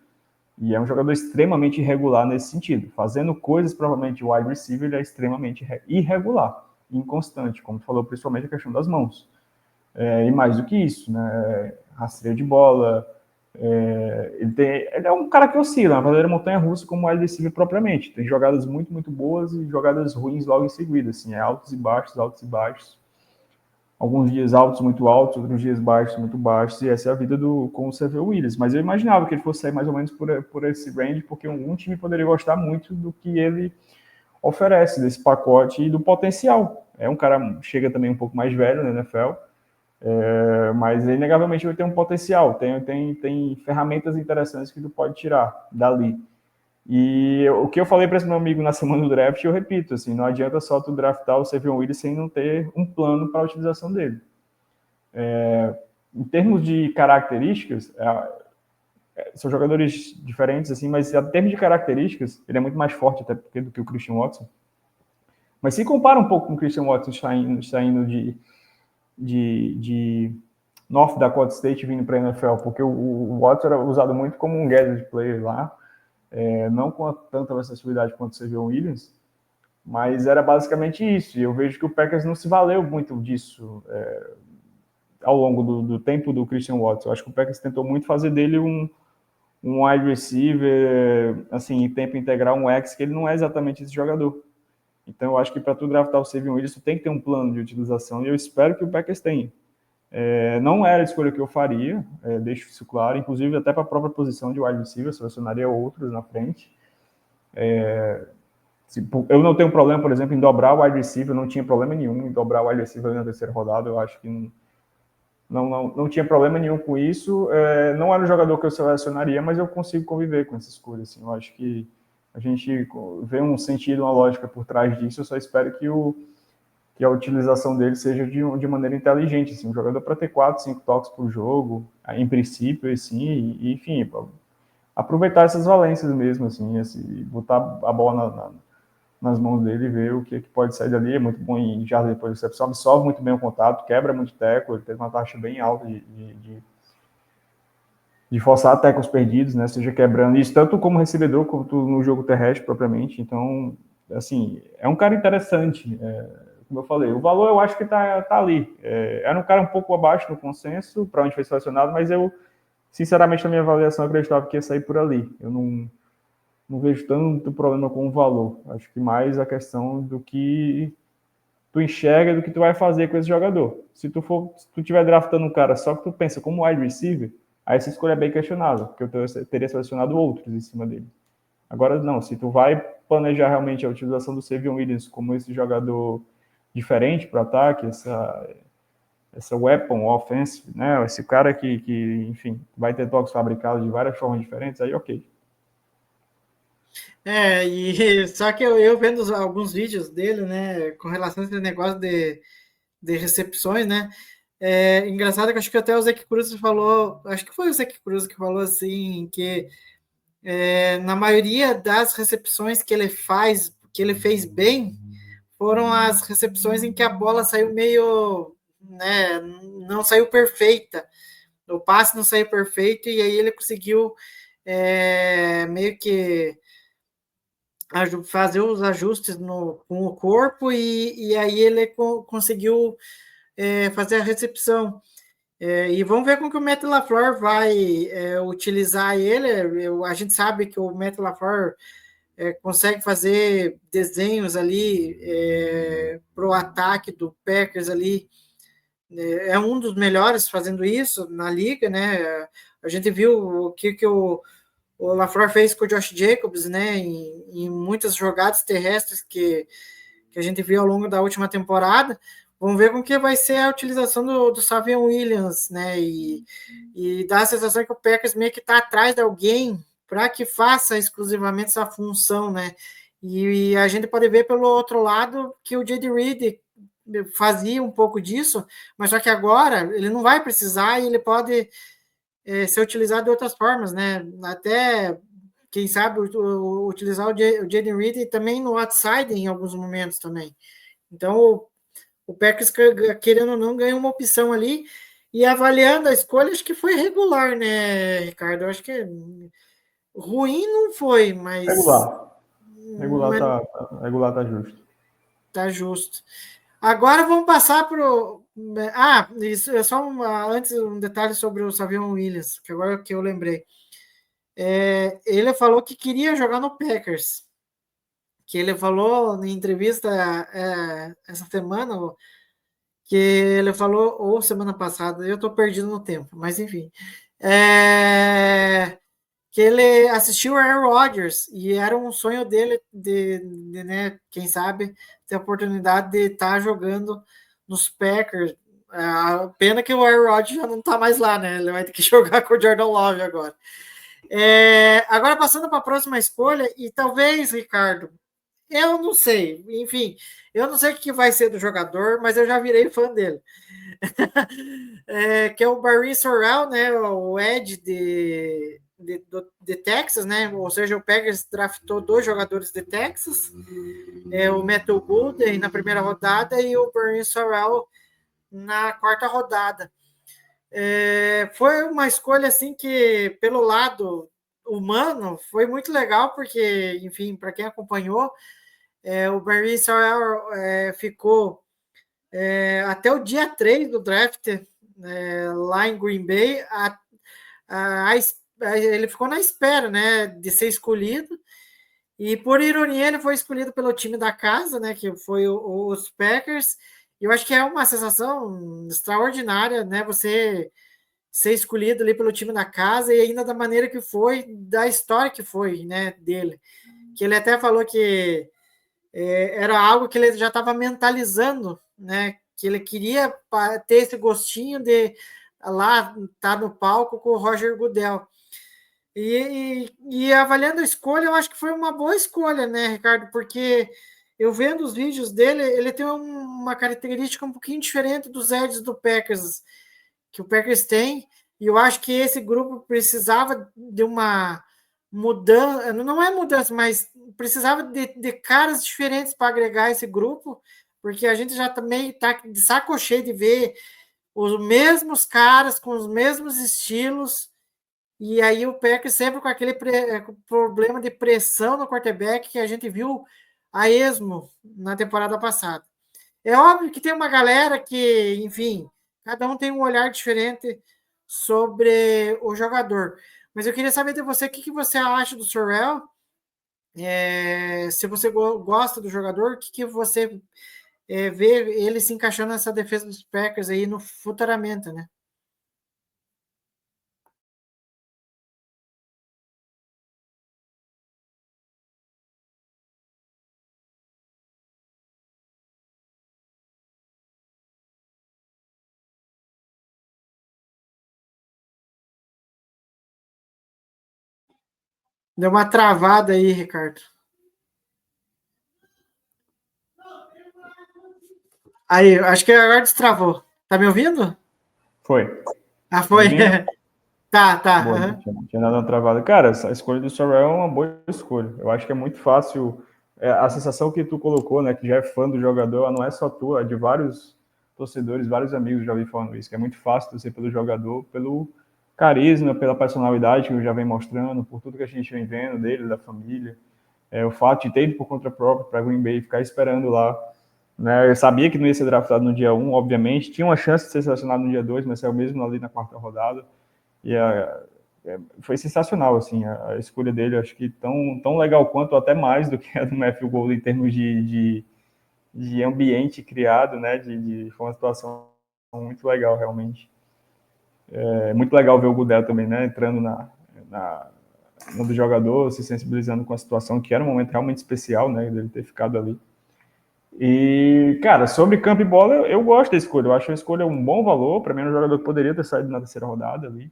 E é um jogador extremamente irregular nesse sentido. Fazendo coisas, provavelmente, o wide receiver ele é extremamente irregular, inconstante, como tu falou, principalmente a questão das mãos. E mais do que isso, né? Rastreio de bola. Ele é um cara que oscila, uma verdadeira montanha-russa como wide receiver propriamente. Tem jogadas muito, muito boas e jogadas ruins logo em seguida. Assim, altos e baixos, altos e baixos. Alguns dias altos, muito altos, outros dias baixos, muito baixos, e essa é a vida com o Savion Williams. Mas eu imaginava que ele fosse sair mais ou menos por esse range, porque um time poderia gostar muito do que ele oferece, desse pacote e do potencial. É um cara chega também um pouco mais velho na NFL, mas ele inegavelmente vai ter um potencial, tem ferramentas interessantes que tu pode tirar dali. E o que eu falei para esse meu amigo na semana do draft, eu repito, assim, não adianta só tu draftar o Savion Williams sem não ter um plano para a utilização dele. Em termos de características, são jogadores diferentes, assim, mas em termos de características, ele é muito mais forte até do que o Christian Watson. Mas se compara um pouco com o Christian Watson saindo de North Dakota State vindo para a NFL, porque o Watson era usado muito como um gadget player lá, não com tanta versatilidade quanto o Savion Williams, Mas era basicamente isso, e eu vejo que o Packers não se valeu muito disso ao longo do tempo do Christian Watson. Eu acho que o Packers tentou muito fazer dele um wide receiver, assim, em tempo integral, um X, que ele não é exatamente esse jogador. Então eu acho que para tu draftar o Savion Williams, tu tem que ter um plano de utilização, e eu espero que o Packers tenha. Não era a escolha que eu faria, deixo isso claro, inclusive até para a própria posição de wide receiver, selecionaria outros na frente. Eu não tenho problema, por exemplo, em dobrar o wide receiver, não tinha problema nenhum em dobrar o wide receiver na terceira rodada, eu acho que não tinha problema nenhum com isso. Não era o jogador que eu selecionaria, mas eu consigo conviver com essa escolha. Assim. Eu acho que a gente vê um sentido, uma lógica por trás disso. Eu só espero que a utilização dele seja de maneira inteligente. Assim. Um jogador para ter 4, 5 toques por jogo, em princípio, assim, e enfim, aproveitar essas valências mesmo, assim, botar a bola nas mãos dele e ver o que pode sair dali. É muito bom em jardas depois de recepção, absorve muito bem o contato, quebra muito teco, ele teve uma taxa bem alta de forçar tecos perdidos, né, seja quebrando isso, tanto como recebedor, quanto no jogo terrestre propriamente. Então, assim, é um cara interessante, como eu falei, o valor eu acho que tá ali. Era um cara um pouco abaixo do consenso, para onde foi selecionado, mas eu, sinceramente, na minha avaliação, acreditava que ia sair por ali. Eu não vejo tanto problema com o valor. Acho que mais a questão do que tu enxerga, do que tu vai fazer com esse jogador. Se tu estiver draftando um cara só que tu pensa como wide receiver, aí essa escolha é bem questionável, porque eu teria selecionado outros em cima dele. Agora, não, se tu vai planejar realmente a utilização do Savion Williams como esse jogador diferente para o ataque, essa weapon offensive, né? Esse cara que, enfim, vai ter toques fabricados de várias formas diferentes, aí ok. E só que eu vendo alguns vídeos dele, né, com relação a esse negócio de recepções, né, engraçado que acho que até o Zach Cruz falou, acho que foi o Zach Cruz que falou assim, que na maioria das recepções que ele fez bem, foram as recepções em que a bola saiu meio, né, não saiu perfeita, o passe não saiu perfeito, e aí ele conseguiu meio que fazer os ajustes com o corpo, e aí ele conseguiu fazer a recepção. E vamos ver como que o Matt LaFleur vai utilizar ele. A gente sabe que o Matt LaFleur consegue fazer desenhos ali para o ataque do Packers ali. É um dos melhores fazendo isso na liga, né? A gente viu o que o LaFleur fez com o Josh Jacobs, né? Em muitas jogadas terrestres que a gente viu ao longo da última temporada. Vamos ver como que vai ser a utilização do Savion Williams, né? E dá a sensação que o Packers meio que está atrás de alguém para que faça exclusivamente essa função, né? E a gente pode ver pelo outro lado que o J.D. Reed fazia um pouco disso, mas só que agora ele não vai precisar e ele pode ser utilizado de outras formas, né? Até, quem sabe, utilizar o J.D. Reed também no outside em alguns momentos também. Então, o Packers, querendo ou não, ganha uma opção ali. E avaliando a escolha, acho que foi regular, né, Ricardo? Eu acho que ruim não foi, mas... Regular tá justo. Tá justo. Agora vamos passar para o... isso é só antes um detalhe sobre o Savion Williams, que agora que eu lembrei. Ele falou que queria jogar no Packers. Que ele falou em entrevista essa semana, que ele falou, ou semana passada, eu estou perdido no tempo, mas enfim. Que ele assistiu Aaron Rodgers e era um sonho dele de né, quem sabe, ter a oportunidade de estar jogando nos Packers. A pena que o Aaron Rodgers já não está mais lá, né? Ele vai ter que jogar com o Jordan Love agora. Agora, passando para a próxima escolha, e talvez, Ricardo, eu não sei, enfim, eu não sei o que vai ser do jogador, mas eu já virei fã dele. Que é o Barry Sorrell, né? O Ed de Texas, né? Ou seja, o Packers draftou 2 jogadores de Texas, o Matthew Golden na primeira rodada e o Barry Sorrell na 4ª rodada. Foi uma escolha assim que, pelo lado humano, foi muito legal, porque, enfim, para quem acompanhou, o Barry Sowell ficou até o dia 3 do draft lá em Green Bay. Ele ficou na espera, né, de ser escolhido. E, por ironia, ele foi escolhido pelo time da casa, né, que foi os Packers. Eu acho que é uma sensação extraordinária, né, você ser escolhido ali pelo time da casa e ainda da maneira que foi, da história que foi, né, dele. Que ele até falou que era algo que ele já estava mentalizando, né, que ele queria ter esse gostinho de lá estar no palco com o Roger Goodell. E avaliando a escolha, eu acho que foi uma boa escolha, né, Ricardo? Porque eu vendo os vídeos dele, ele tem uma característica um pouquinho diferente dos Eds do Packers, que o Packers tem, e eu acho que esse grupo precisava de uma mudança, não é mudança, mas precisava de caras diferentes para agregar esse grupo, porque a gente já também está de saco cheio de ver os mesmos caras com os mesmos estilos. E aí o Packers sempre com aquele problema de pressão no quarterback que a gente viu a esmo na temporada passada. É óbvio que tem uma galera que, enfim, cada um tem um olhar diferente sobre o jogador. Mas eu queria saber de você o que você acha do Sorrell, se você gosta do jogador, o que você vê ele se encaixando nessa defesa dos Packers aí no futuramente, né? Deu uma travada aí, Ricardo. Aí, acho que agora destravou. Tá me ouvindo? Foi. Foi. Tá. Boa, não tinha dado uma travada. Cara, a escolha do Sorrell é uma boa escolha. Eu acho que é muito fácil. A sensação que tu colocou, né, que já é fã do jogador, ela não é só tua, é de vários torcedores, vários amigos já vi falando isso, que é muito fácil torcer pelo jogador, pelo carisma, pela personalidade que ele já vem mostrando, por tudo que a gente vem vendo dele, da família. O fato de ter ido por conta própria para Green Bay, ficar esperando lá. Né, eu sabia que não ia ser draftado no dia 1, obviamente. Tinha uma chance de ser selecionado no dia 2, mas saiu mesmo ali na quarta rodada. E foi sensacional, assim, a escolha dele. Acho que tão legal quanto, ou até mais do que a do Matthew Golden em termos de ambiente criado, né? Foi uma situação muito legal, realmente. É muito legal ver o Goodell também, né? Entrando no do jogador, se sensibilizando com a situação, que era um momento realmente especial, né? Dele ter ficado ali. E, cara, sobre campo e bola, eu gosto da escolha. Eu acho a escolha um bom valor. Para mim, é um jogador que poderia ter saído na terceira rodada ali.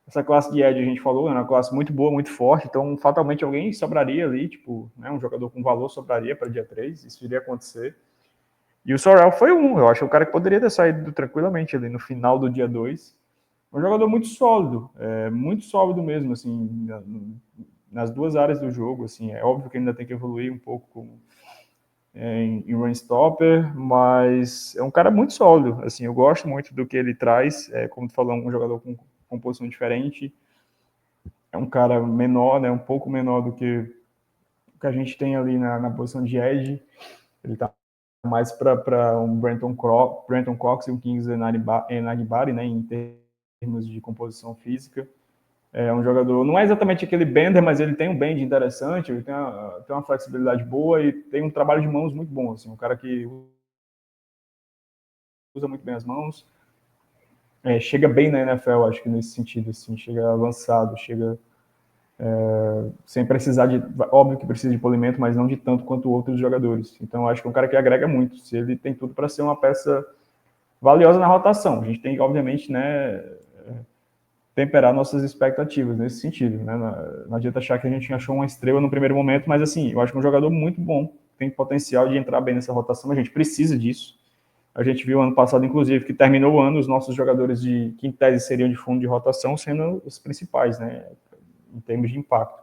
Essa classe de Ed, a gente falou, é uma classe muito boa, muito forte. Então, fatalmente, alguém sobraria ali. Tipo, né, um jogador com valor sobraria para dia 3. Isso iria acontecer. E o Sorrell foi eu acho que o cara que poderia ter saído tranquilamente ali no final do dia 2. Um jogador muito sólido mesmo, assim, nas duas áreas do jogo. Assim, é óbvio que ainda tem que evoluir um pouco em run stopper, mas é um cara muito sólido. Assim, eu gosto muito do que ele traz. Como tu falou, um jogador com composição diferente. É um cara menor, né, um pouco menor do que o que a gente tem ali na posição de edge. Ele tá mais para um Brenton Cox e um Kingsley Enagbare, né, em termos de composição física. É um jogador, não é exatamente aquele bender, mas ele tem um bend interessante, ele tem uma flexibilidade boa e tem um trabalho de mãos muito bom, assim, um cara que usa muito bem as mãos, chega bem na NFL, acho que nesse sentido, assim, chega avançado, chega sem precisar óbvio que precisa de polimento, mas não de tanto quanto outros jogadores. Então, acho que é um cara que agrega muito, se ele tem tudo para ser uma peça valiosa na rotação. A gente tem, obviamente, né, temperar nossas expectativas nesse sentido, né? Não adianta achar que a gente achou uma estrela no primeiro momento, mas assim, eu acho que é um jogador muito bom, tem potencial de entrar bem nessa rotação, a gente precisa disso. A gente viu ano passado, inclusive, que terminou o ano, os nossos jogadores que em tese seriam de fundo de rotação sendo os principais, né, em termos de impacto.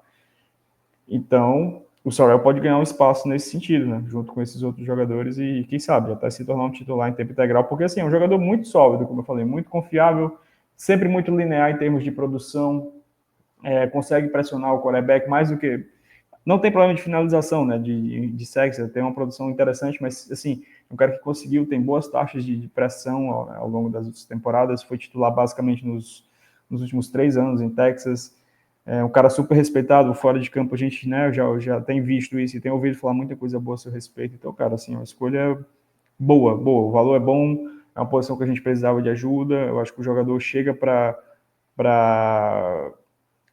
Então, o Sorrell pode ganhar um espaço nesse sentido, né, junto com esses outros jogadores e, quem sabe, até se tornar um titular em tempo integral, porque assim, é um jogador muito sólido, como eu falei, muito confiável, sempre muito linear em termos de produção, consegue pressionar o quarterback mais do que... não tem problema de finalização, né, de sexo, tem uma produção interessante, mas, assim, um cara que conseguiu, tem boas taxas de pressão ao longo das outras temporadas, foi titular basicamente nos últimos 3 anos em Texas, é um cara super respeitado, fora de campo a gente, né, já tem visto isso e tem ouvido falar muita coisa boa a seu respeito, então, cara, assim, uma escolha boa, o valor é bom, é uma posição que a gente precisava de ajuda, eu acho que o jogador chega para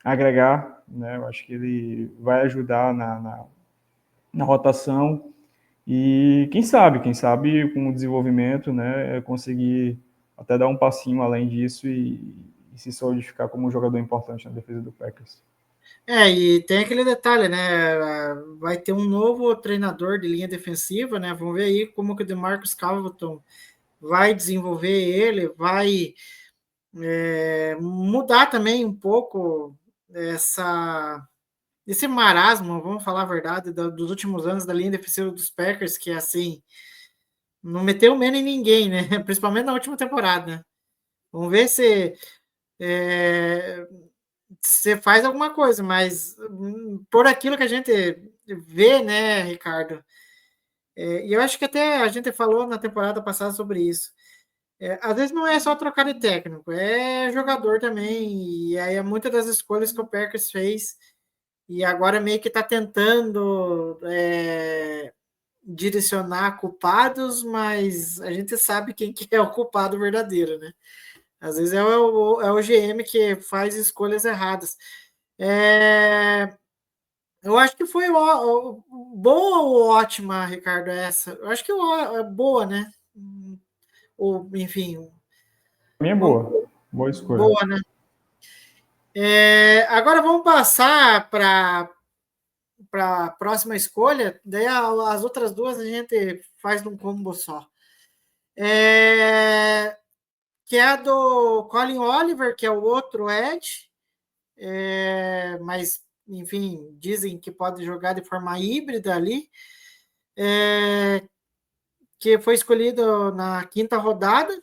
agregar, né, eu acho que ele vai ajudar na rotação e quem sabe com o desenvolvimento, né, conseguir até dar um passinho além disso e se solidificar como um jogador importante na defesa do Packers. E tem aquele detalhe, né? Vai ter um novo treinador de linha defensiva, né? Vamos ver aí como que o DeMarcus Calverton vai desenvolver ele, vai mudar também um pouco esse marasmo, vamos falar a verdade, dos últimos anos da linha defensiva dos Packers, que assim, não meteu menos em ninguém, né? Principalmente na última temporada, né? Vamos ver se você faz alguma coisa, mas por aquilo que a gente vê, né, Ricardo? E eu acho que até a gente falou na temporada passada sobre isso. Às vezes não é só trocar de técnico, é jogador também. E aí é muitas das escolhas que o Packers fez e agora meio que está tentando direcionar culpados, mas a gente sabe quem que é o culpado verdadeiro, né? Às vezes é o GM que faz escolhas erradas. Eu acho que foi boa ou ótima, Ricardo, essa. Eu acho que é boa, né? Ou, enfim. Pra mim é boa escolha. Boa, né? Agora vamos passar para a próxima escolha. Daí as outras duas a gente faz num combo só. Que é a do Colin Oliver, que é o outro Edge. Mas, enfim, dizem que pode jogar de forma híbrida ali. Que foi escolhido na 5ª rodada.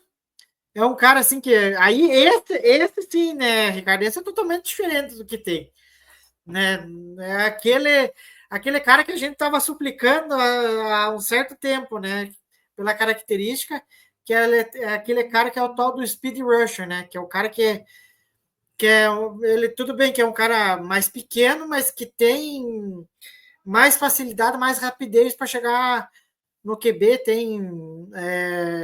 É um cara assim que. Aí, esse sim, né, Ricardo? Esse é totalmente diferente do que tem. Né? É aquele cara que a gente estava suplicando há um certo tempo, né? Pela característica, que é aquele cara que é o tal do Speed Rusher, né? Que é o cara ele tudo bem que é um cara mais pequeno, mas que tem mais facilidade, mais rapidez para chegar no QB, tem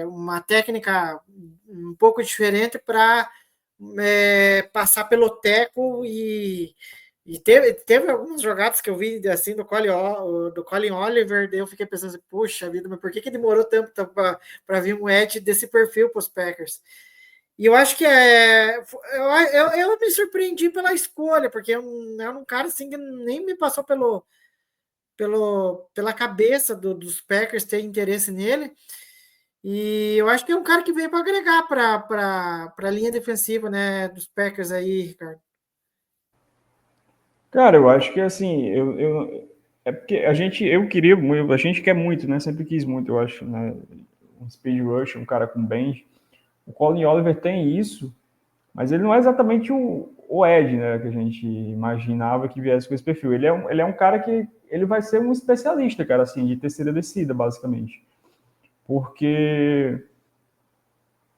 uma técnica um pouco diferente para passar pelo teco e teve algumas jogadas que eu vi assim do Colin Oliver, daí eu fiquei pensando assim, puxa vida, mas por que demorou tanto para vir um edge desse perfil para os Packers? E eu acho que eu me surpreendi pela escolha, porque é um cara assim que nem me passou pela cabeça dos Packers ter interesse nele. E eu acho que é um cara que veio para agregar para a linha defensiva, né, dos Packers aí, Ricardo. Cara, eu acho que assim, é porque a gente quer muito, né? Sempre quis muito, eu acho, né? Um speed rush, um cara com bend. O Colin Oliver tem isso, mas ele não é exatamente o Ed, né? Que a gente imaginava que viesse com esse perfil. Ele é um cara que ele vai ser um especialista, cara, assim, de terceira descida, basicamente. Porque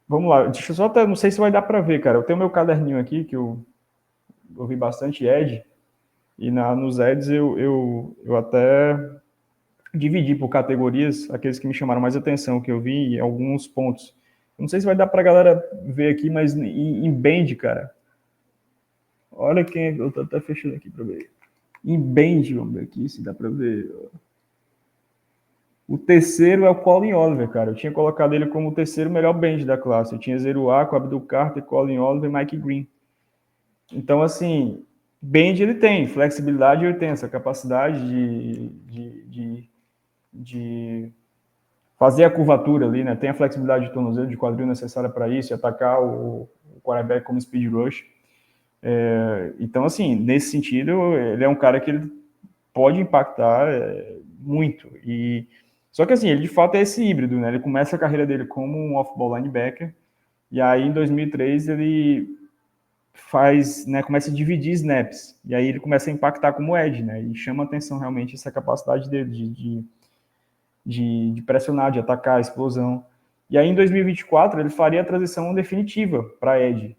vamos lá, deixa eu só até, não sei se vai dar para ver, cara. Eu tenho meu caderninho aqui que eu vi bastante Ed. E nos Eds eu até dividi por categorias, aqueles que me chamaram mais atenção, que eu vi em alguns pontos. Eu não sei se vai dar pra galera ver aqui, mas em bend, cara. Olha quem eu tô até fechando aqui pra ver. Em bend, vamos ver aqui se dá pra ver. O terceiro é o Colin Oliver, cara. Eu tinha colocado ele como o terceiro melhor bend da classe. Eu tinha Zeruá com Abdul Carter, Colin Oliver e Mike Green. Então, assim, bend ele tem, flexibilidade ele tem, essa capacidade de fazer a curvatura ali, né? Tem a flexibilidade de tornozelo, de quadril necessária para isso, e atacar o quarterback como speed rush. Então, assim, nesse sentido, ele é um cara que ele pode impactar muito. Só que, assim, ele de fato é esse híbrido, né? Ele começa a carreira dele como um off-ball linebacker, e aí em 2003 ele faz, né, começa a dividir snaps, e aí ele começa a impactar como edge, né, e chama atenção realmente essa capacidade dele de pressionar, de atacar, a explosão. E aí em 2024 ele faria a transição definitiva para edge.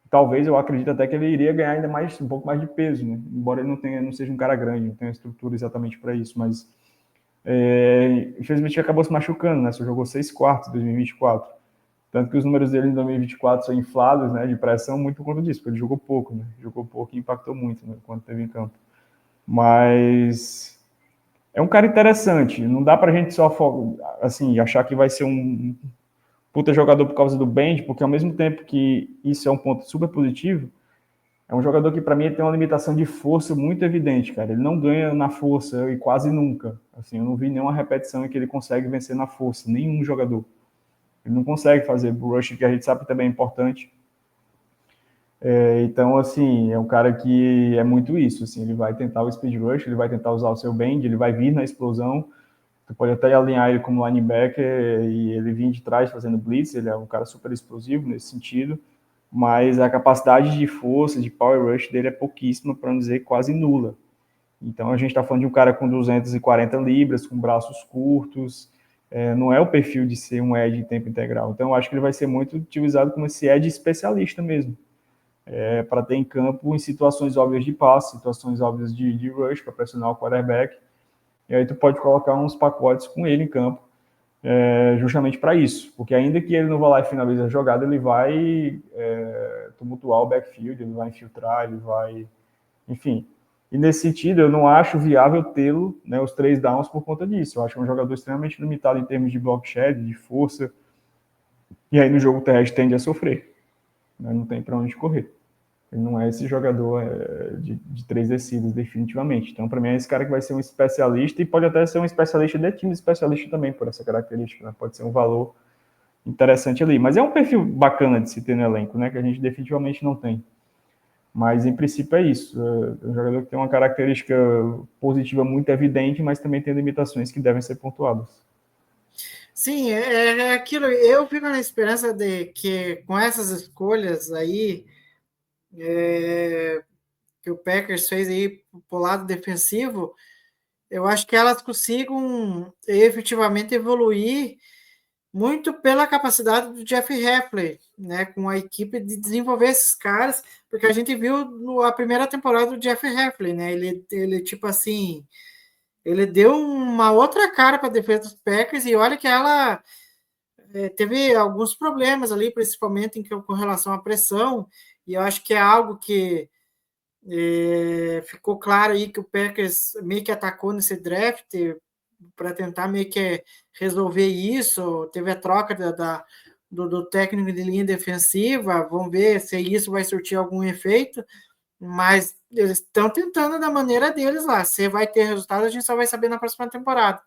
Talvez, eu acredito até que ele iria ganhar ainda mais, um pouco mais de peso, né, embora ele não seja um cara grande, não tenha estrutura exatamente para isso, mas infelizmente ele acabou se machucando, né, só jogou 6 quartos em 2024. Tanto que os números dele em 2024 são inflados, né, de pressão, muito por conta disso, porque ele jogou pouco, né? Jogou pouco e impactou muito, né, quando esteve em campo. Mas é um cara interessante. Não dá pra gente só assim, achar que vai ser um puta jogador por causa do bend, porque ao mesmo tempo que isso é um ponto super positivo, é um jogador que para mim tem uma limitação de força muito evidente, cara. Ele não ganha na força e quase nunca. Assim, eu não vi nenhuma repetição em que ele consegue vencer na força, nenhum jogador. Ele não consegue fazer bull rush, que a gente sabe que também é importante. Então, assim, é um cara que é muito isso. Assim, ele vai tentar o speed rush, ele vai tentar usar o seu bend, ele vai vir na explosão. Tu pode até alinhar ele como linebacker e ele vir de trás fazendo blitz. Ele é um cara super explosivo nesse sentido. Mas a capacidade de força, de power rush dele é pouquíssima, para não dizer quase nula. Então, a gente está falando de um cara com 240 libras, com braços curtos. Não é o perfil de ser um edge em tempo integral. Então, eu acho que ele vai ser muito utilizado como esse edge especialista mesmo, para ter em campo em situações óbvias de passe, situações óbvias de rush, para pressionar o quarterback. E aí tu pode colocar uns pacotes com ele em campo, justamente para isso. Porque ainda que ele não vá lá e finalize a jogada, ele vai tumultuar o backfield, ele vai infiltrar, ele vai... Enfim... E nesse sentido, eu não acho viável tê-lo, né, os 3 downs por conta disso. Eu acho que é um jogador extremamente limitado em termos de block shed, de força. E aí no jogo terrestre tende a sofrer. Né, não tem para onde correr. Ele não é esse jogador de 3 descidas, definitivamente. Então, para mim, é esse cara que vai ser um especialista e pode até ser um especialista de time especialista também, por essa característica. Né? Pode ser um valor interessante ali. Mas é um perfil bacana de se ter no elenco, né, que a gente definitivamente não tem. Mas, em princípio, é isso. É um jogador que tem uma característica positiva muito evidente, mas também tem limitações que devem ser pontuadas. Sim, é aquilo. Eu fico na esperança de que, com essas escolhas aí, que o Packers fez aí pro lado defensivo, eu acho que elas consigam efetivamente evoluir muito pela capacidade do Jeff Hafley, né, com a equipe de desenvolver esses caras, porque a gente viu a primeira temporada do Jeff Hafley, né, ele tipo assim, ele deu uma outra cara para a defesa dos Packers, e olha que ela teve alguns problemas ali, principalmente com relação à pressão, e eu acho que é algo que ficou claro aí que o Packers meio que atacou nesse draft para tentar meio que resolver isso. Teve a troca do técnico de linha defensiva, vamos ver se isso vai surtir algum efeito, mas eles estão tentando da maneira deles lá. Se vai ter resultado, a gente só vai saber na próxima temporada.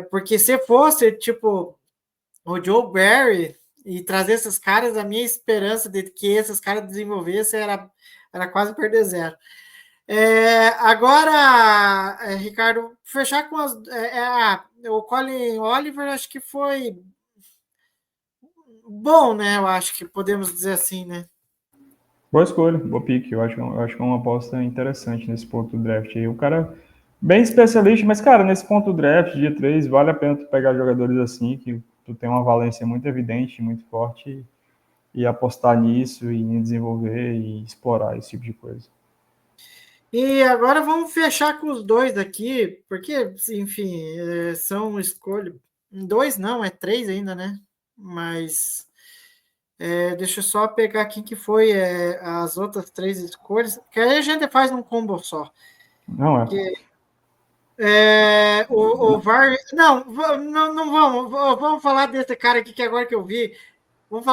Porque se fosse, tipo, o Joe Barry e trazer esses caras, a minha esperança de que esses caras desenvolvessem era quase perder zero. Agora, Ricardo, fechar com o Colin Oliver, acho que foi bom, né? Eu acho que podemos dizer assim, né? Boa escolha, boa pick. Eu acho que é uma aposta interessante nesse ponto do draft. O cara bem especialista, mas, cara, nesse ponto do draft, dia 3, vale a pena tu pegar jogadores assim, que tu tem uma valência muito evidente, muito forte, e apostar nisso, e desenvolver e explorar esse tipo de coisa. E agora vamos fechar com os dois aqui, porque, enfim, são escolhas. 2 não, 3 ainda, né? Mas deixa eu só pegar quem que foi as outras 3 escolhas, que aí a gente faz um combo só. Não é. Porque, o VAR... Não vamos falar desse cara aqui que agora que eu vi. Vamos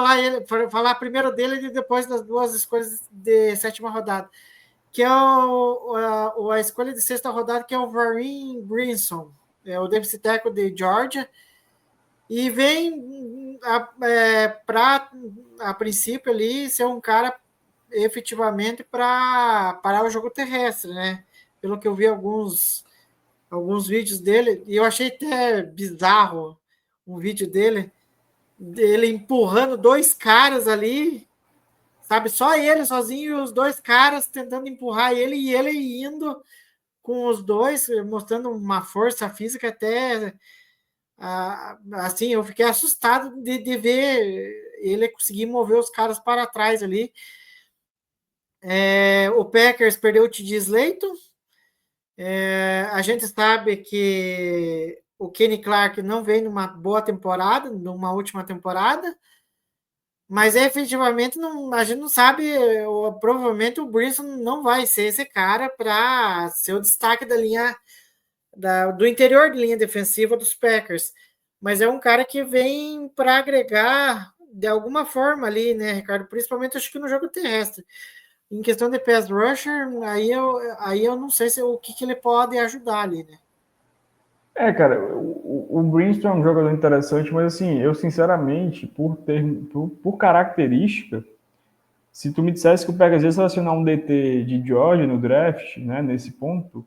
falar primeiro dele e depois das 2 escolhas de 7ª rodada, que é a escolha de 6ª rodada, que é o Varin Brinson, o defensive tackle de Georgia, e vem para, a princípio, ali ser um cara efetivamente para parar o jogo terrestre, né? Pelo que eu vi alguns vídeos dele, e eu achei até bizarro um vídeo dele empurrando 2 caras ali sabe? Só ele sozinho e os dois caras tentando empurrar ele e ele indo com os dois, mostrando uma força física até assim, eu fiquei assustado de ver ele conseguir mover os caras para trás ali. O Packers perdeu o T.J. Slayton. A gente sabe que o Kenny Clark não vem numa boa temporada, numa última temporada, mas efetivamente a gente não sabe, provavelmente o Brinson não vai ser esse cara para ser o destaque da linha do interior de linha defensiva dos Packers, mas é um cara que vem para agregar de alguma forma ali, né, Ricardo? Principalmente acho que no jogo terrestre. Em questão de pass rusher, aí eu não sei o que ele pode ajudar ali, né? Cara, o Brinson é um jogador interessante, mas assim, eu sinceramente, por característica, se tu me dissesse que o Packers ia selecionar um DT de Georgia no draft, né, nesse ponto,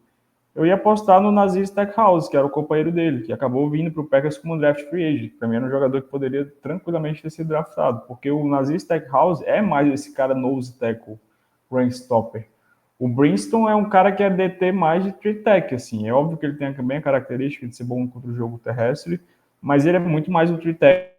eu ia apostar no Nazir Stackhouse, que era o companheiro dele, que acabou vindo para o Packers como um draft free agent. Para mim era um jogador que poderia tranquilamente ter sido draftado, porque o Nazir Stackhouse é mais esse cara nose tackle, run stopper. O Brinston é um cara que é DT mais de three tech, assim. É óbvio que ele tem também a característica de ser bom contra o jogo terrestre, mas ele é muito mais um three tech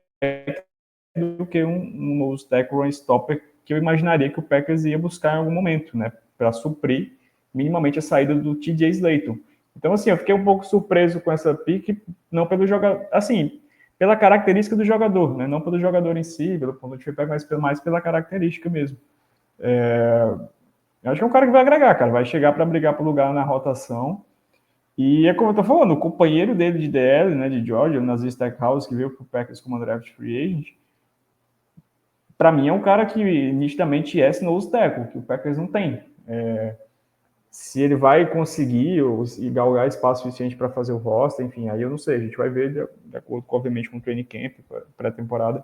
do que um nose tackle run stopper que eu imaginaria que o Packers ia buscar em algum momento, né, para suprir minimamente a saída do T.J. Slayton. Então, assim, eu fiquei um pouco surpreso com essa pick, não pelo jogador, assim, pela característica do jogador, né, não pelo jogador em si, pelo ponto de feedback, mas mais pela característica mesmo. Eu acho que é um cara que vai agregar, cara, vai chegar para brigar por lugar na rotação. E é como eu tô falando, o companheiro dele de DL, né, de Georgia, o Nazir Stackhouse, que veio pro Packers como draft free agent, para mim é um cara que nitidamente é nose tackle, que o Packers não tem. Se ele vai conseguir galgar espaço suficiente para fazer o roster, enfim, aí eu não sei, a gente vai ver de acordo com, obviamente, com o training camp, pré-temporada.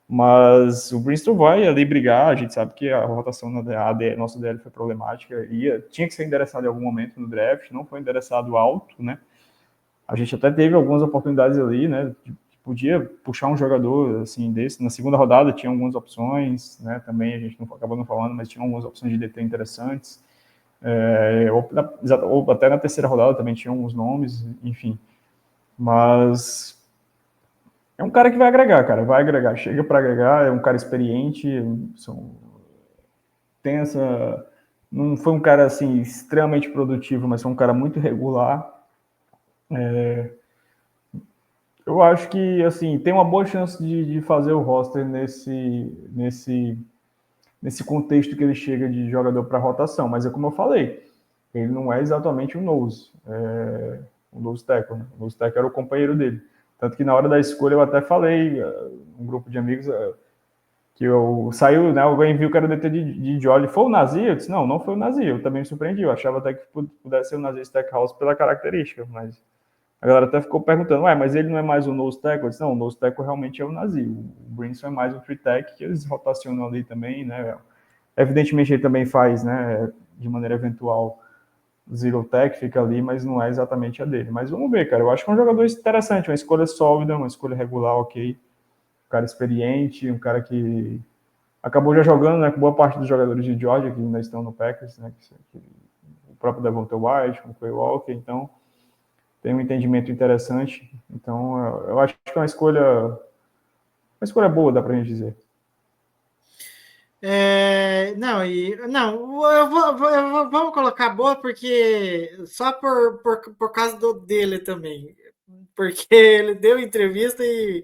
Mas o Brinston vai ali brigar, a gente sabe que a rotação na nossa DL foi problemática, tinha que ser endereçado em algum momento no draft, não foi endereçado alto, né? A gente até teve algumas oportunidades ali, né? Podia puxar um jogador assim desse. Na segunda rodada tinha algumas opções, né? Também a gente acabou não falando, mas tinha algumas opções de DT interessantes. Ou até na terceira rodada também tinha alguns nomes, enfim. Mas é um cara que vai agregar, cara. Vai agregar, chega para agregar, é um cara experiente, tem essa... Não foi um cara assim extremamente produtivo, mas foi um cara muito regular. Eu acho que assim tem uma boa chance de fazer o roster nesse contexto que ele chega de jogador para rotação. Mas é como eu falei, ele não é exatamente um nose, um nose tackle. Né? O nose tackle era o companheiro dele. Tanto que na hora da escolha eu até falei, um grupo de amigos, que saiu, né? Alguém viu que era o DT de Georgia. Foi o Nazir? Eu disse, não foi o Nazir. Eu também me surpreendi. Eu achava até que pudesse ser o Nazir Stackhouse pela característica, mas a galera até ficou perguntando, mas ele não é mais o nose tackle? Eu disse, não, o nose tackle realmente é o Nazir. O Brinson é mais o free tech, que eles rotacionam ali também, né? Evidentemente ele também faz, né, de maneira eventual, zero tech, fica ali, mas não é exatamente a dele. Mas vamos ver, cara. Eu acho que é um jogador interessante, uma escolha sólida, uma escolha regular, ok. Um cara experiente, um cara que acabou já jogando, né, com boa parte dos jogadores de Georgia que ainda estão no Packers, né, o próprio Devonta White, o Quay Walker, então tem um entendimento interessante. Então eu acho que é uma escolha boa, dá pra gente dizer. Vamos colocar boa porque só por causa dele também, porque ele deu entrevista e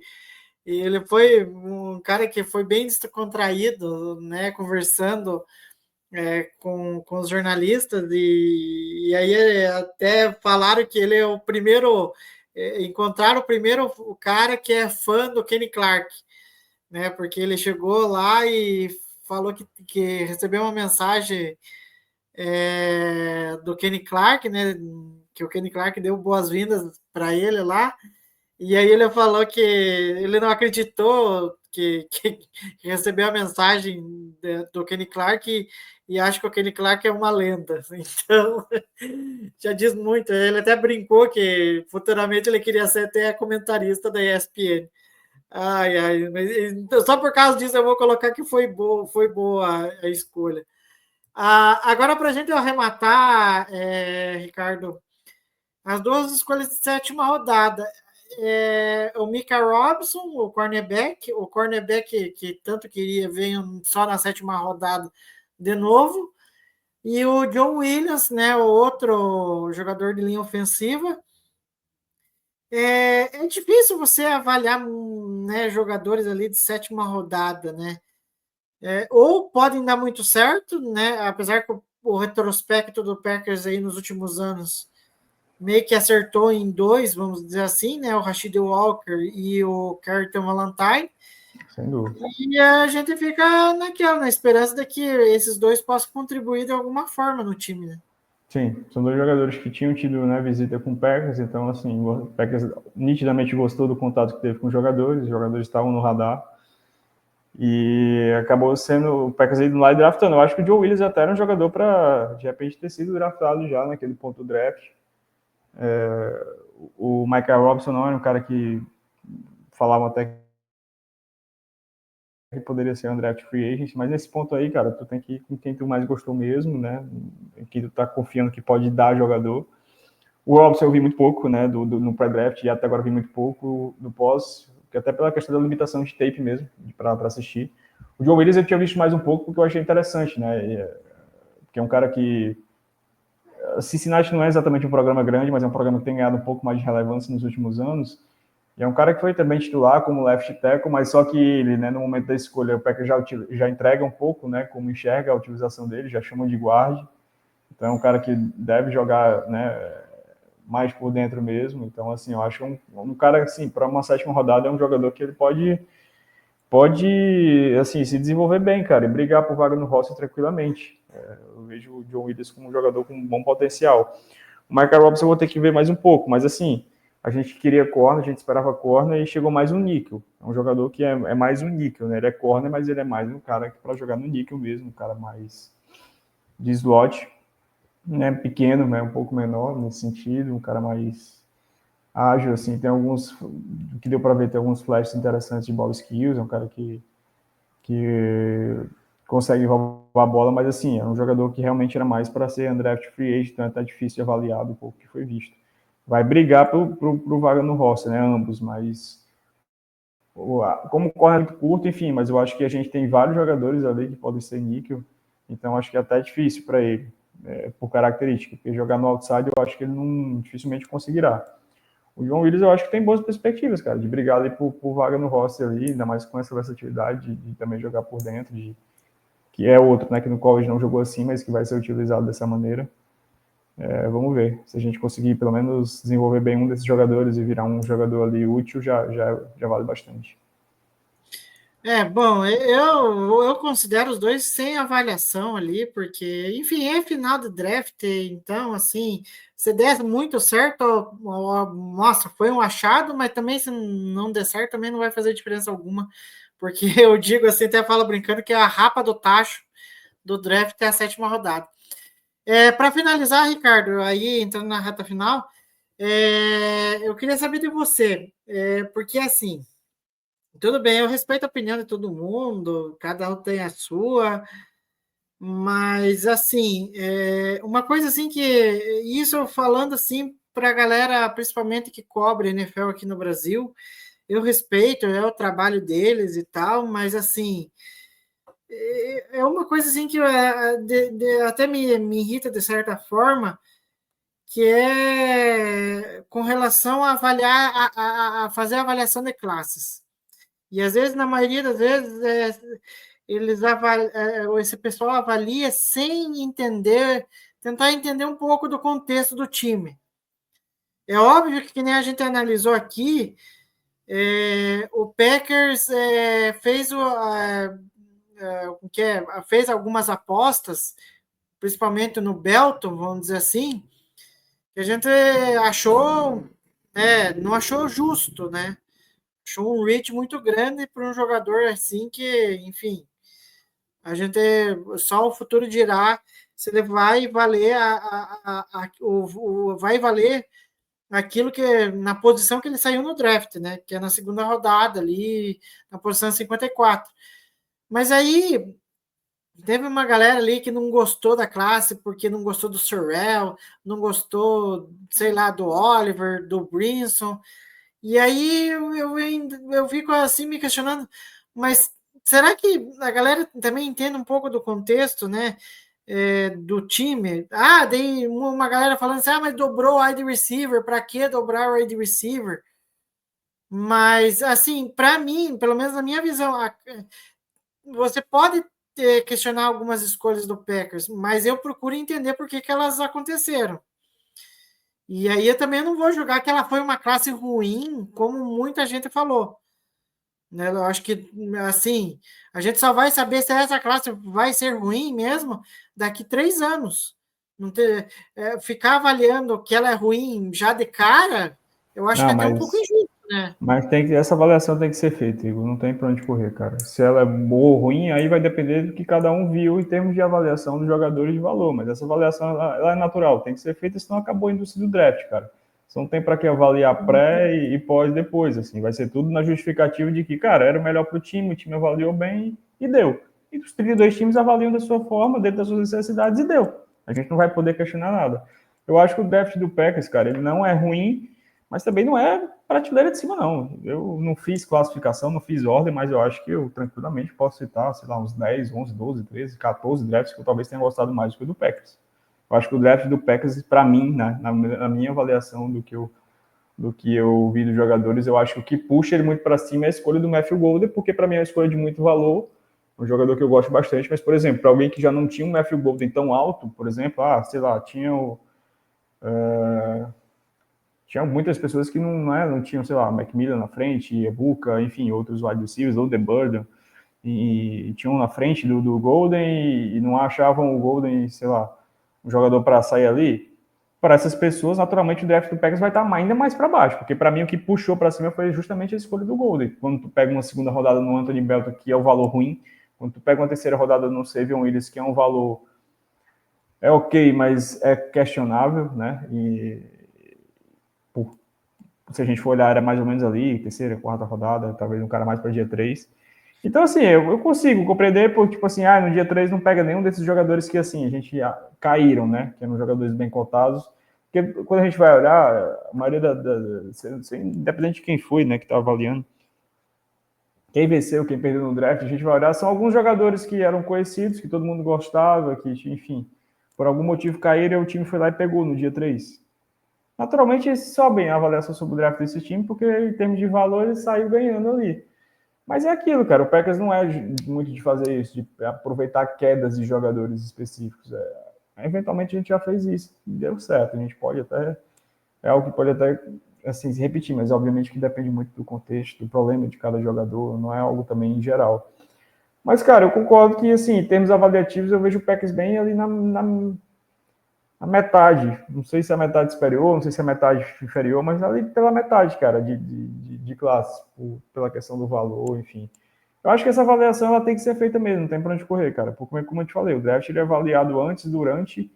ele foi um cara que foi bem descontraído, né, conversando com os jornalistas e aí até falaram que ele é o primeiro, encontraram o primeiro cara que é fã do Kenny Clark, né, porque ele chegou lá e falou que recebeu uma mensagem do Kenny Clark, né, que o Kenny Clark deu boas-vindas para ele lá, e aí ele falou que ele não acreditou que recebeu a mensagem do Kenny Clark e acha que o Kenny Clark é uma lenda. Então, já diz muito. Ele até brincou que futuramente ele queria ser até comentarista da ESPN. Mas, então, só por causa disso eu vou colocar que foi boa a escolha. Agora, para a gente arrematar, Ricardo, as duas escolhas de sétima rodada. O Micah Robinson, o cornerback que tanto queria, veio só na sétima rodada de novo. E o John Williams, né, o outro jogador de linha ofensiva. É difícil você avaliar, né, jogadores ali de sétima rodada, né? Ou podem dar muito certo, né? Apesar que o retrospecto do Packers aí nos últimos anos meio que acertou em dois, vamos dizer assim, né? O Rashid Walker e o Carlton Valentine. Sem dúvida. E a gente fica na esperança de que esses dois possam contribuir de alguma forma no time, né? Sim, são dois jogadores que tinham tido, né, visita com o Packers, então, assim, o Packers nitidamente gostou do contato que teve com os jogadores estavam no radar, e acabou sendo o Packers indo lá e draftando. Eu acho que o Joe Williams até era um jogador para, de repente, ter sido draftado já naquele ponto do draft. O Michael Robinson não era um cara que falavam até que poderia ser um draft free agent, mas nesse ponto aí, cara, tu tem que ir com quem tu mais gostou mesmo, né? Quem tu tá confiando que pode dar jogador. O Robson eu vi muito pouco, né, no pré-draft, e até agora vi muito pouco do pós, até pela questão da limitação de tape mesmo, para assistir. O Joe Williams eu tinha visto mais um pouco porque eu achei interessante, né, porque é um cara que... Cincinnati não é exatamente um programa grande, mas é um programa que tem ganhado um pouco mais de relevância nos últimos anos, e é um cara que foi também titular como left tackle, mas só que ele, né, no momento da escolha, o Packers já entrega um pouco, né, como enxerga a utilização dele, já chama de guarde, então é um cara que deve jogar, né, mais por dentro mesmo. Então, assim, eu acho um cara, assim, para uma sétima rodada, é um jogador que ele pode assim, se desenvolver bem, cara, e brigar por vaga no roster tranquilamente. Eu vejo o John Williams como um jogador com um bom potencial. O Michael Robinson eu vou ter que ver mais um pouco, mas, assim, a gente queria corner, a gente esperava corner e chegou mais um níquel. É um jogador que é mais um níquel, né? Ele é corner, mas ele é mais um cara para jogar no níquel mesmo, um cara mais de slot, né, pequeno, né, um pouco menor nesse sentido, um cara mais ágil, assim, tem alguns, que deu para ver, tem alguns flashes interessantes de ball skills, é um cara que consegue roubar a bola, mas, assim, é um jogador que realmente era mais para ser undraft free agent, então tá difícil de avaliar do pouco que foi visto. Vai brigar pro vaga no roster, né, ambos, mas como corre muito curto, enfim, mas eu acho que a gente tem vários jogadores ali que podem ser níquel, então acho que é até difícil para ele, por característica, porque jogar no outside eu acho que ele não dificilmente conseguirá. O John Williams eu acho que tem boas perspectivas, cara, de brigar ali por vaga no roster ali, ainda mais com essa versatilidade de também jogar por dentro, que é outro, né, que no college não jogou assim, mas que vai ser utilizado dessa maneira. Vamos ver, se a gente conseguir pelo menos desenvolver bem um desses jogadores e virar um jogador ali útil, já vale bastante. Bom, eu considero os dois sem avaliação ali, porque, enfim, é final de draft, então, assim, se der muito certo, nossa, foi um achado, mas também se não der certo, também não vai fazer diferença alguma, porque eu digo assim, até falo brincando, que a rapa do tacho do draft é a sétima rodada. Para finalizar, Ricardo, aí entrando na reta final, eu queria saber de você, porque assim, tudo bem, eu respeito a opinião de todo mundo, cada um tem a sua, mas assim, uma coisa assim que isso falando assim para a galera, principalmente que cobre NFL aqui no Brasil, eu respeito, é o trabalho deles e tal, mas assim, é uma coisa assim que até me irrita de certa forma, que é com relação a avaliar, a fazer a avaliação de classes. E às vezes, na maioria das vezes, esse pessoal avalia sem entender, tentar entender um pouco do contexto do time. É óbvio que nem a gente analisou aqui, o Packers fez algumas apostas, principalmente no Belton, vamos dizer assim, que a gente achou, não achou justo, né? Achou um reach muito grande para um jogador assim que, enfim, a gente só o futuro dirá se ele vai valer vai valer aquilo que na posição que ele saiu no draft, né? Que é na segunda rodada ali, na posição 54. Mas aí teve uma galera ali que não gostou da classe porque não gostou do Sorrell, não gostou, sei lá, do Oliver, do Brinson. E aí eu fico assim me questionando, mas será que a galera também entende um pouco do contexto, né? Do time? Daí uma galera falando assim, mas dobrou o wide receiver, para que dobrar o wide receiver? Mas, assim, para mim, pelo menos na minha visão, você pode questionar algumas escolhas do Packers, mas eu procuro entender por que elas aconteceram. E aí eu também não vou julgar que ela foi uma classe ruim, como muita gente falou. Né? Eu acho que, assim, a gente só vai saber se essa classe vai ser ruim mesmo daqui 3 anos. Não ficar avaliando que ela é ruim já de cara, eu acho que é até um pouco injusto, né? Mas essa avaliação tem que ser feita, Igor. Não tem para onde correr, cara. Se ela é boa ou ruim, aí vai depender do que cada um viu em termos de avaliação dos jogadores de valor. Mas essa avaliação ela é natural, tem que ser feita, senão acabou a indústria do draft, cara. Você não tem para que avaliar pré e pós depois, assim. Vai ser tudo na justificativa de que, cara, era o melhor para o time avaliou bem e deu. E os 32 times avaliam da sua forma, dentro das suas necessidades e deu. A gente não vai poder questionar nada. Eu acho que o draft do Packers, cara, ele não é ruim, mas também não é prateleira de cima, não. Eu não fiz classificação, não fiz ordem, mas eu acho que eu tranquilamente posso citar, sei lá, uns 10, 11, 12, 13, 14 drafts que eu talvez tenha gostado mais do que o do Packers. Eu acho que o draft do Packers, para mim, né, na minha avaliação do que eu vi dos jogadores, eu acho que o que puxa ele muito para cima é a escolha do Matthew Golden, porque para mim é uma escolha de muito valor, um jogador que eu gosto bastante, mas, por exemplo, para alguém que já não tinha um Matthew Golden tão alto, por exemplo, sei lá, tinha tinha muitas pessoas que não tinham, sei lá, Macmillan na frente, Ebuka, enfim, outros wide receivers, ou The Burden, e tinham na frente do Golden e não achavam o Golden, sei lá, um jogador para sair ali. Para essas pessoas, naturalmente, o draft do Packers vai estar ainda mais para baixo, porque para mim o que puxou para cima foi justamente a escolha do Golden. Quando tu pega uma segunda rodada no Anthony Belton, que é o valor ruim, quando tu pega uma terceira rodada no Savion Williams, que é um valor ok, mas é questionável, né? Se a gente for olhar, era mais ou menos ali, terceira, quarta rodada, talvez um cara mais para dia 3. Então, assim, eu consigo compreender, porque, tipo assim, no dia 3 não pega nenhum desses jogadores que, assim, a gente caíram, né? Que eram jogadores bem cotados. Porque quando a gente vai olhar, a maioria independente de quem foi, né, que tá avaliando, quem venceu, quem perdeu no draft, a gente vai olhar, são alguns jogadores que eram conhecidos, que todo mundo gostava, que, enfim, por algum motivo caíram e o time foi lá e pegou no dia 3. Naturalmente, eles sobem a avaliação sobre o draft desse time, porque em termos de valor, ele saiu ganhando ali. Mas é aquilo, cara, o Packers não é muito de fazer isso, de aproveitar quedas de jogadores específicos. Eventualmente a gente já fez isso, e deu certo. A gente pode até, é algo que pode até, assim, se repetir, mas obviamente que depende muito do contexto, do problema de cada jogador, não é algo também em geral. Mas, cara, eu concordo que, assim, em termos avaliativos, eu vejo o Packers bem ali a metade, não sei se é a metade superior, não sei se é a metade inferior, mas ali pela metade, cara, de classe, pela questão do valor, enfim. Eu acho que essa avaliação ela tem que ser feita mesmo, não tem pra onde correr, cara, porque como eu te falei, o draft ele é avaliado antes, durante,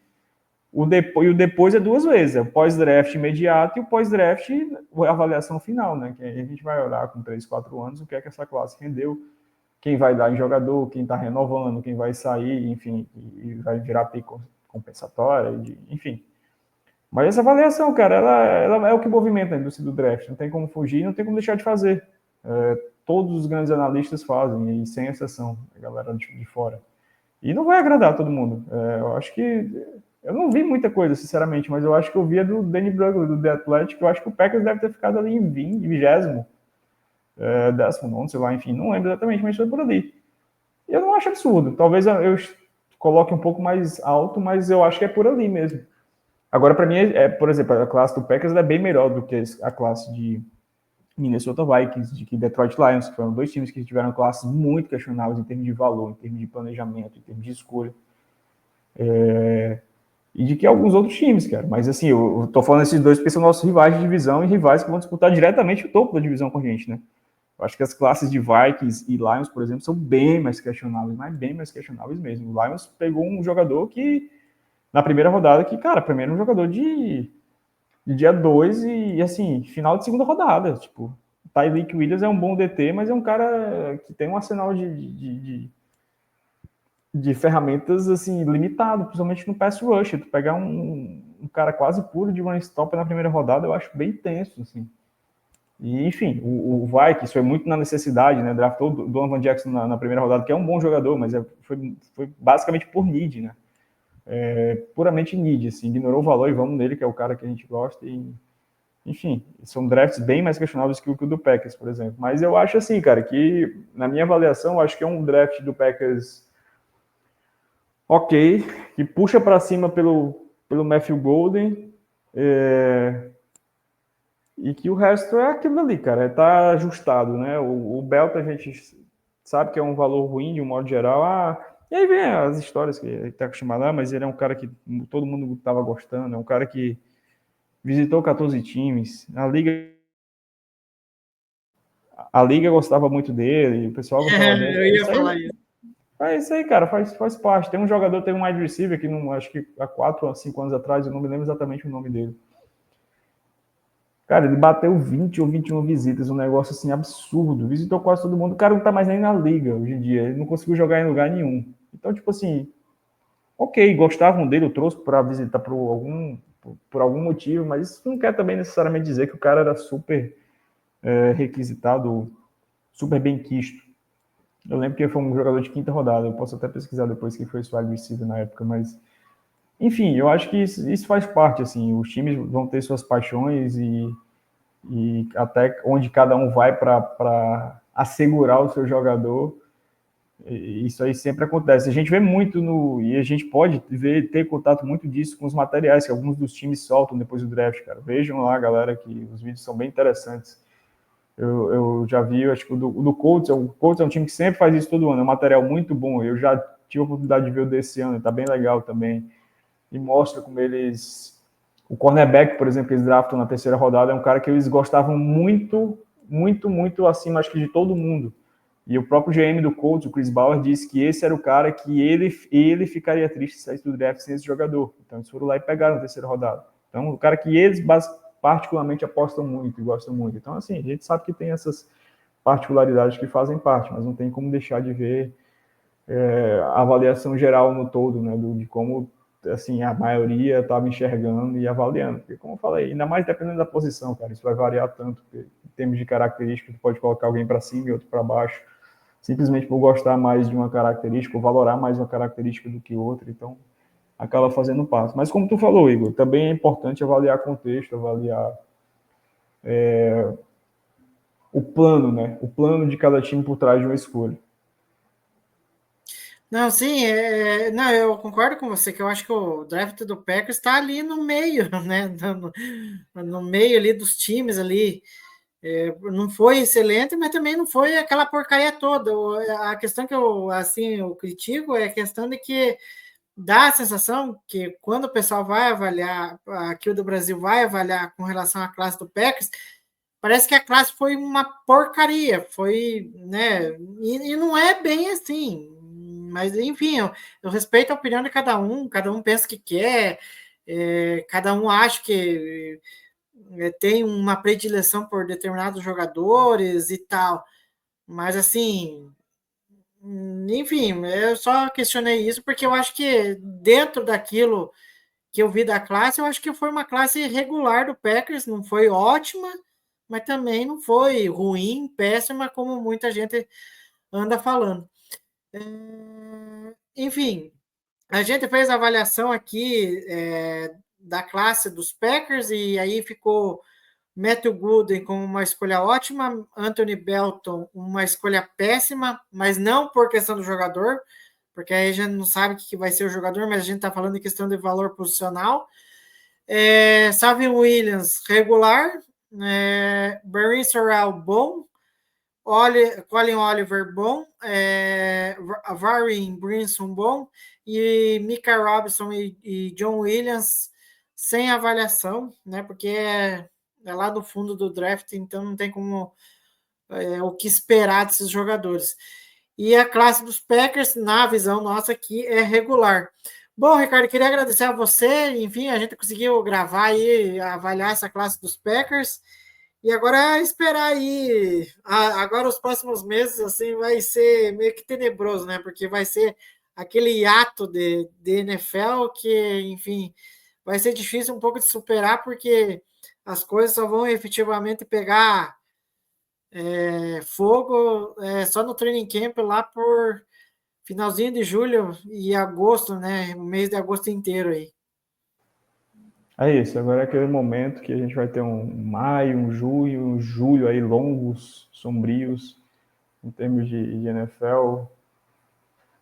e o depois é 2 vezes, é o pós-draft imediato e o pós-draft, a avaliação final, né, que a gente vai olhar com 3, 4 anos o que é que essa classe rendeu, quem vai dar em jogador, quem tá renovando, quem vai sair, enfim, e vai virar pico compensatória, enfim. Mas essa avaliação, cara, ela é o que movimenta a indústria do draft. Não tem como fugir, não tem como deixar de fazer. Todos os grandes analistas fazem, e sem exceção, a galera de fora. E não vai agradar todo mundo. Eu acho que... Eu não vi muita coisa, sinceramente, mas eu acho que eu via do Danny Brugler, do The Athletic, eu acho que o Packers deve ter ficado ali em 20º, 19º, sei lá, enfim, não lembro exatamente, mas foi por ali. E eu não acho absurdo. Talvez eu coloque um pouco mais alto, mas eu acho que é por ali mesmo. Agora, para mim, por exemplo, a classe do Packers é bem melhor do que a classe de Minnesota Vikings, de Detroit Lions, que foram 2 times que tiveram classes muito questionáveis em termos de valor, em termos de planejamento, em termos de escolha. E de que alguns outros times, cara. Mas, assim, eu tô falando esses 2 porque são nossos rivais de divisão e rivais que vão disputar diretamente o topo da divisão com a gente, né? Eu acho que as classes de Vikings e Lions, por exemplo, são bem mais questionáveis, mas bem mais questionáveis mesmo. O Lions pegou um jogador que, na primeira rodada, que, cara, primeiro um jogador de de dia 2 e, assim, final de segunda rodada. Tipo, Tyreek Williams é um bom DT, mas é um cara que tem um arsenal de ferramentas, assim, limitado, principalmente no pass rush. Tu pegar um cara quase puro de run stopper na primeira rodada, eu acho bem tenso, assim. E, enfim, o Vikings foi muito na necessidade, né? Draftou o Donovan Jackson na primeira rodada, que é um bom jogador, mas foi basicamente por need, né? Puramente need, assim, ignorou o valor e vamos nele, que é o cara que a gente gosta. E, enfim, são drafts bem mais questionáveis que o do Packers, por exemplo. Mas eu acho assim, cara, que na minha avaliação, eu acho que é um draft do Packers ok, que puxa para cima pelo Matthew Golden, e que o resto é aquilo ali, cara, tá ajustado, né? O Belta a gente sabe que é um valor ruim de um modo geral. E aí vem as histórias que ele tá acostumado, mas ele é um cara que todo mundo tava gostando, é um cara que visitou 14 times, a liga gostava muito dele, o pessoal gostava dele. Eu ia falar isso. É isso aí, cara, faz parte. Tem um jogador, tem um wide receiver que não, acho que há 4 ou 5 anos atrás, eu não me lembro exatamente o nome dele. Cara, ele bateu 20 ou 21 visitas, um negócio assim absurdo. Visitou quase todo mundo. O cara não tá mais nem na liga hoje em dia. Ele não conseguiu jogar em lugar nenhum. Então, tipo assim, ok, gostavam dele, eu trouxe para visitar por algum motivo, mas isso não quer também necessariamente dizer que o cara era super requisitado, super bem quisto. Eu lembro que ele foi um jogador de quinta rodada. Eu posso até pesquisar depois quem foi esse wide receiver na época, mas enfim, eu acho que isso faz parte. Assim, os times vão ter suas paixões e até onde cada um vai para assegurar o seu jogador. Isso aí sempre acontece. A gente vê muito e a gente pode ter contato muito disso com os materiais que alguns dos times soltam depois do draft, cara. Vejam lá, galera, que os vídeos são bem interessantes. Eu já vi, acho que o do Colts, o Colts é um time que sempre faz isso todo ano, é um material muito bom. Eu já tive a oportunidade de ver o desse ano, tá bem legal também. E mostra como eles... O cornerback, por exemplo, que eles draftam na terceira rodada, é um cara que eles gostavam muito, muito, muito acima, acho que de todo mundo. E o próprio GM do Colts, o Chris Bauer, disse que esse era o cara que ele ficaria triste se saísse do draft sem esse jogador. Então eles foram lá e pegaram na terceira rodada. Então o cara que eles particularmente apostam muito e gostam muito. Então, assim, a gente sabe que tem essas particularidades que fazem parte, mas não tem como deixar de ver a avaliação geral no todo, né, de como assim, a maioria estava enxergando e avaliando. Porque, como eu falei, ainda mais dependendo da posição, cara, isso vai variar tanto. Em termos de características, tu pode colocar alguém para cima e outro para baixo, simplesmente por gostar mais de uma característica, ou valorar mais uma característica do que outra. Então, acaba fazendo parte. Mas como tu falou, Igor, também é importante avaliar contexto, avaliar o plano, né? O plano de cada time por trás de uma escolha. Não, sim, não, eu concordo com você, que eu acho que o draft do Packers está ali no meio, né? No meio ali dos times ali. Não foi excelente, mas também não foi aquela porcaria toda. A questão que eu critico é a questão de que dá a sensação que quando o pessoal vai avaliar, aqui o do Brasil vai avaliar com relação à classe do Packers, parece que a classe foi uma porcaria, foi, né? E não é bem assim. Mas, enfim, eu respeito a opinião de cada um pensa o que quer, cada um acha que tem uma predileção por determinados jogadores e tal. Mas, assim, enfim, eu só questionei isso porque eu acho que dentro daquilo que eu vi da classe, eu acho que foi uma classe regular do Packers, não foi ótima, mas também não foi ruim, péssima, como muita gente anda falando. Enfim, a gente fez a avaliação aqui da classe dos Packers e aí ficou Matthew Gooden com uma escolha ótima, Anthony Belton uma escolha péssima, mas não por questão do jogador, porque aí a gente não sabe o que vai ser o jogador, mas a gente está falando de questão de valor posicional. Savin Williams, regular. Barry Sorrell, bom. Colin Oliver, bom. Varin Brinson, bom. E Micah Robinson e John Williams, sem avaliação, né? Porque é lá do fundo do draft, então não tem como o que esperar desses jogadores. E a classe dos Packers, na visão nossa aqui, é regular. Bom, Ricardo, queria agradecer a você. Enfim, a gente conseguiu gravar e avaliar essa classe dos Packers. E agora é esperar aí. Agora os próximos meses assim vai ser meio que tenebroso, né? Porque vai ser aquele hiato de NFL que, enfim, vai ser difícil um pouco de superar, porque as coisas só vão efetivamente pegar fogo só no training camp lá por finalzinho de julho e agosto, né? O mês de agosto inteiro aí. É isso, agora é aquele momento que a gente vai ter um maio, um junho, um julho aí longos, sombrios, em termos de NFL,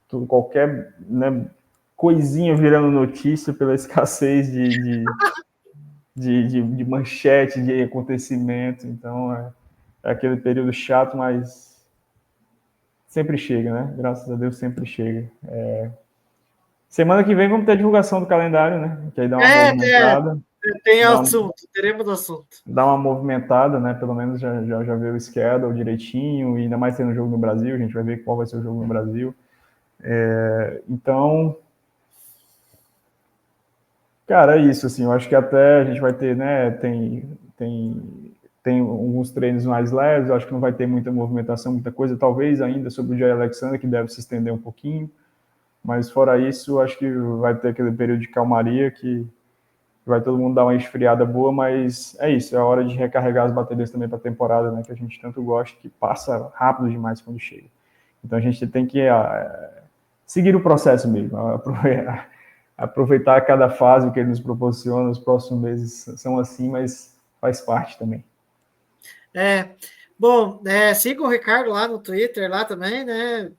tudo, qualquer, né, coisinha virando notícia pela escassez de manchete, de acontecimento, então é aquele período chato, mas sempre chega, né? Graças a Deus sempre chega. Semana que vem vamos ter a divulgação do calendário, né? Que aí dá uma movimentada. Tem Dá assunto, teremos assunto. Dá uma movimentada, né? Pelo menos já vê o schedule direitinho, e ainda mais tendo jogo no Brasil, a gente vai ver qual vai ser o jogo no Brasil. Então, cara, é isso, assim, eu acho que até a gente vai ter, né? Tem alguns treinos mais leves, eu acho que não vai ter muita movimentação, muita coisa, talvez ainda sobre o Jay Alexander, que deve se estender um pouquinho, mas fora isso, acho que vai ter aquele período de calmaria que vai todo mundo dar uma esfriada boa, mas é isso, é a hora de recarregar as baterias também para a temporada, né, que a gente tanto gosta, que passa rápido demais quando chega. Então a gente tem que seguir o processo mesmo, aproveitar cada fase que ele nos proporciona, os próximos meses são assim, mas faz parte também. Bom, siga o Ricardo lá no Twitter, lá também, né?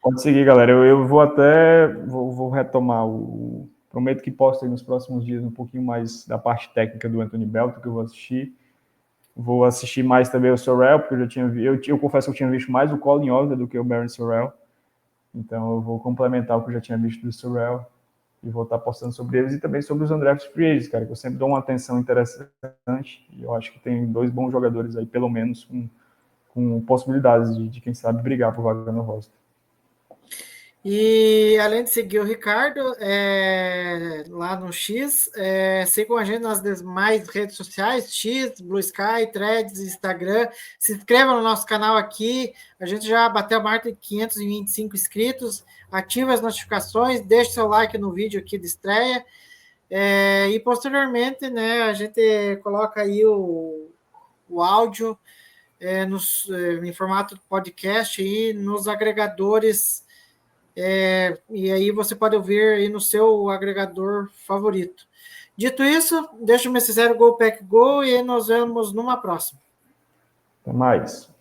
Pode seguir, galera. Eu vou até vou retomar prometo que posto aí nos próximos dias um pouquinho mais da parte técnica do Anthony Belton, que eu vou assistir. Vou assistir mais também o Sorrell, porque eu já tinha eu confesso que eu tinha visto mais o Colin Osler do que o Barry Sorrell. Então eu vou complementar o que eu já tinha visto do Sorrell e vou estar postando sobre eles e também sobre os undrafted free agents, cara, que eu sempre dou uma atenção interessante e eu acho que tem 2 bons jogadores aí, pelo menos, com possibilidades de quem sabe, brigar por vaga no roster. E além de seguir o Ricardo, lá no X, sigam a gente nas demais redes sociais, X, Blue Sky, Threads, Instagram. Se inscrevam no nosso canal aqui. A gente já bateu a marca de 525 inscritos. Ative as notificações, deixe seu like no vídeo aqui de estreia. E posteriormente, né, a gente coloca aí o áudio em formato podcast e nos agregadores. E aí você pode ouvir aí no seu agregador favorito. Dito isso, deixa o Messi 0 Go Pack Go e nos vemos numa próxima. Até mais.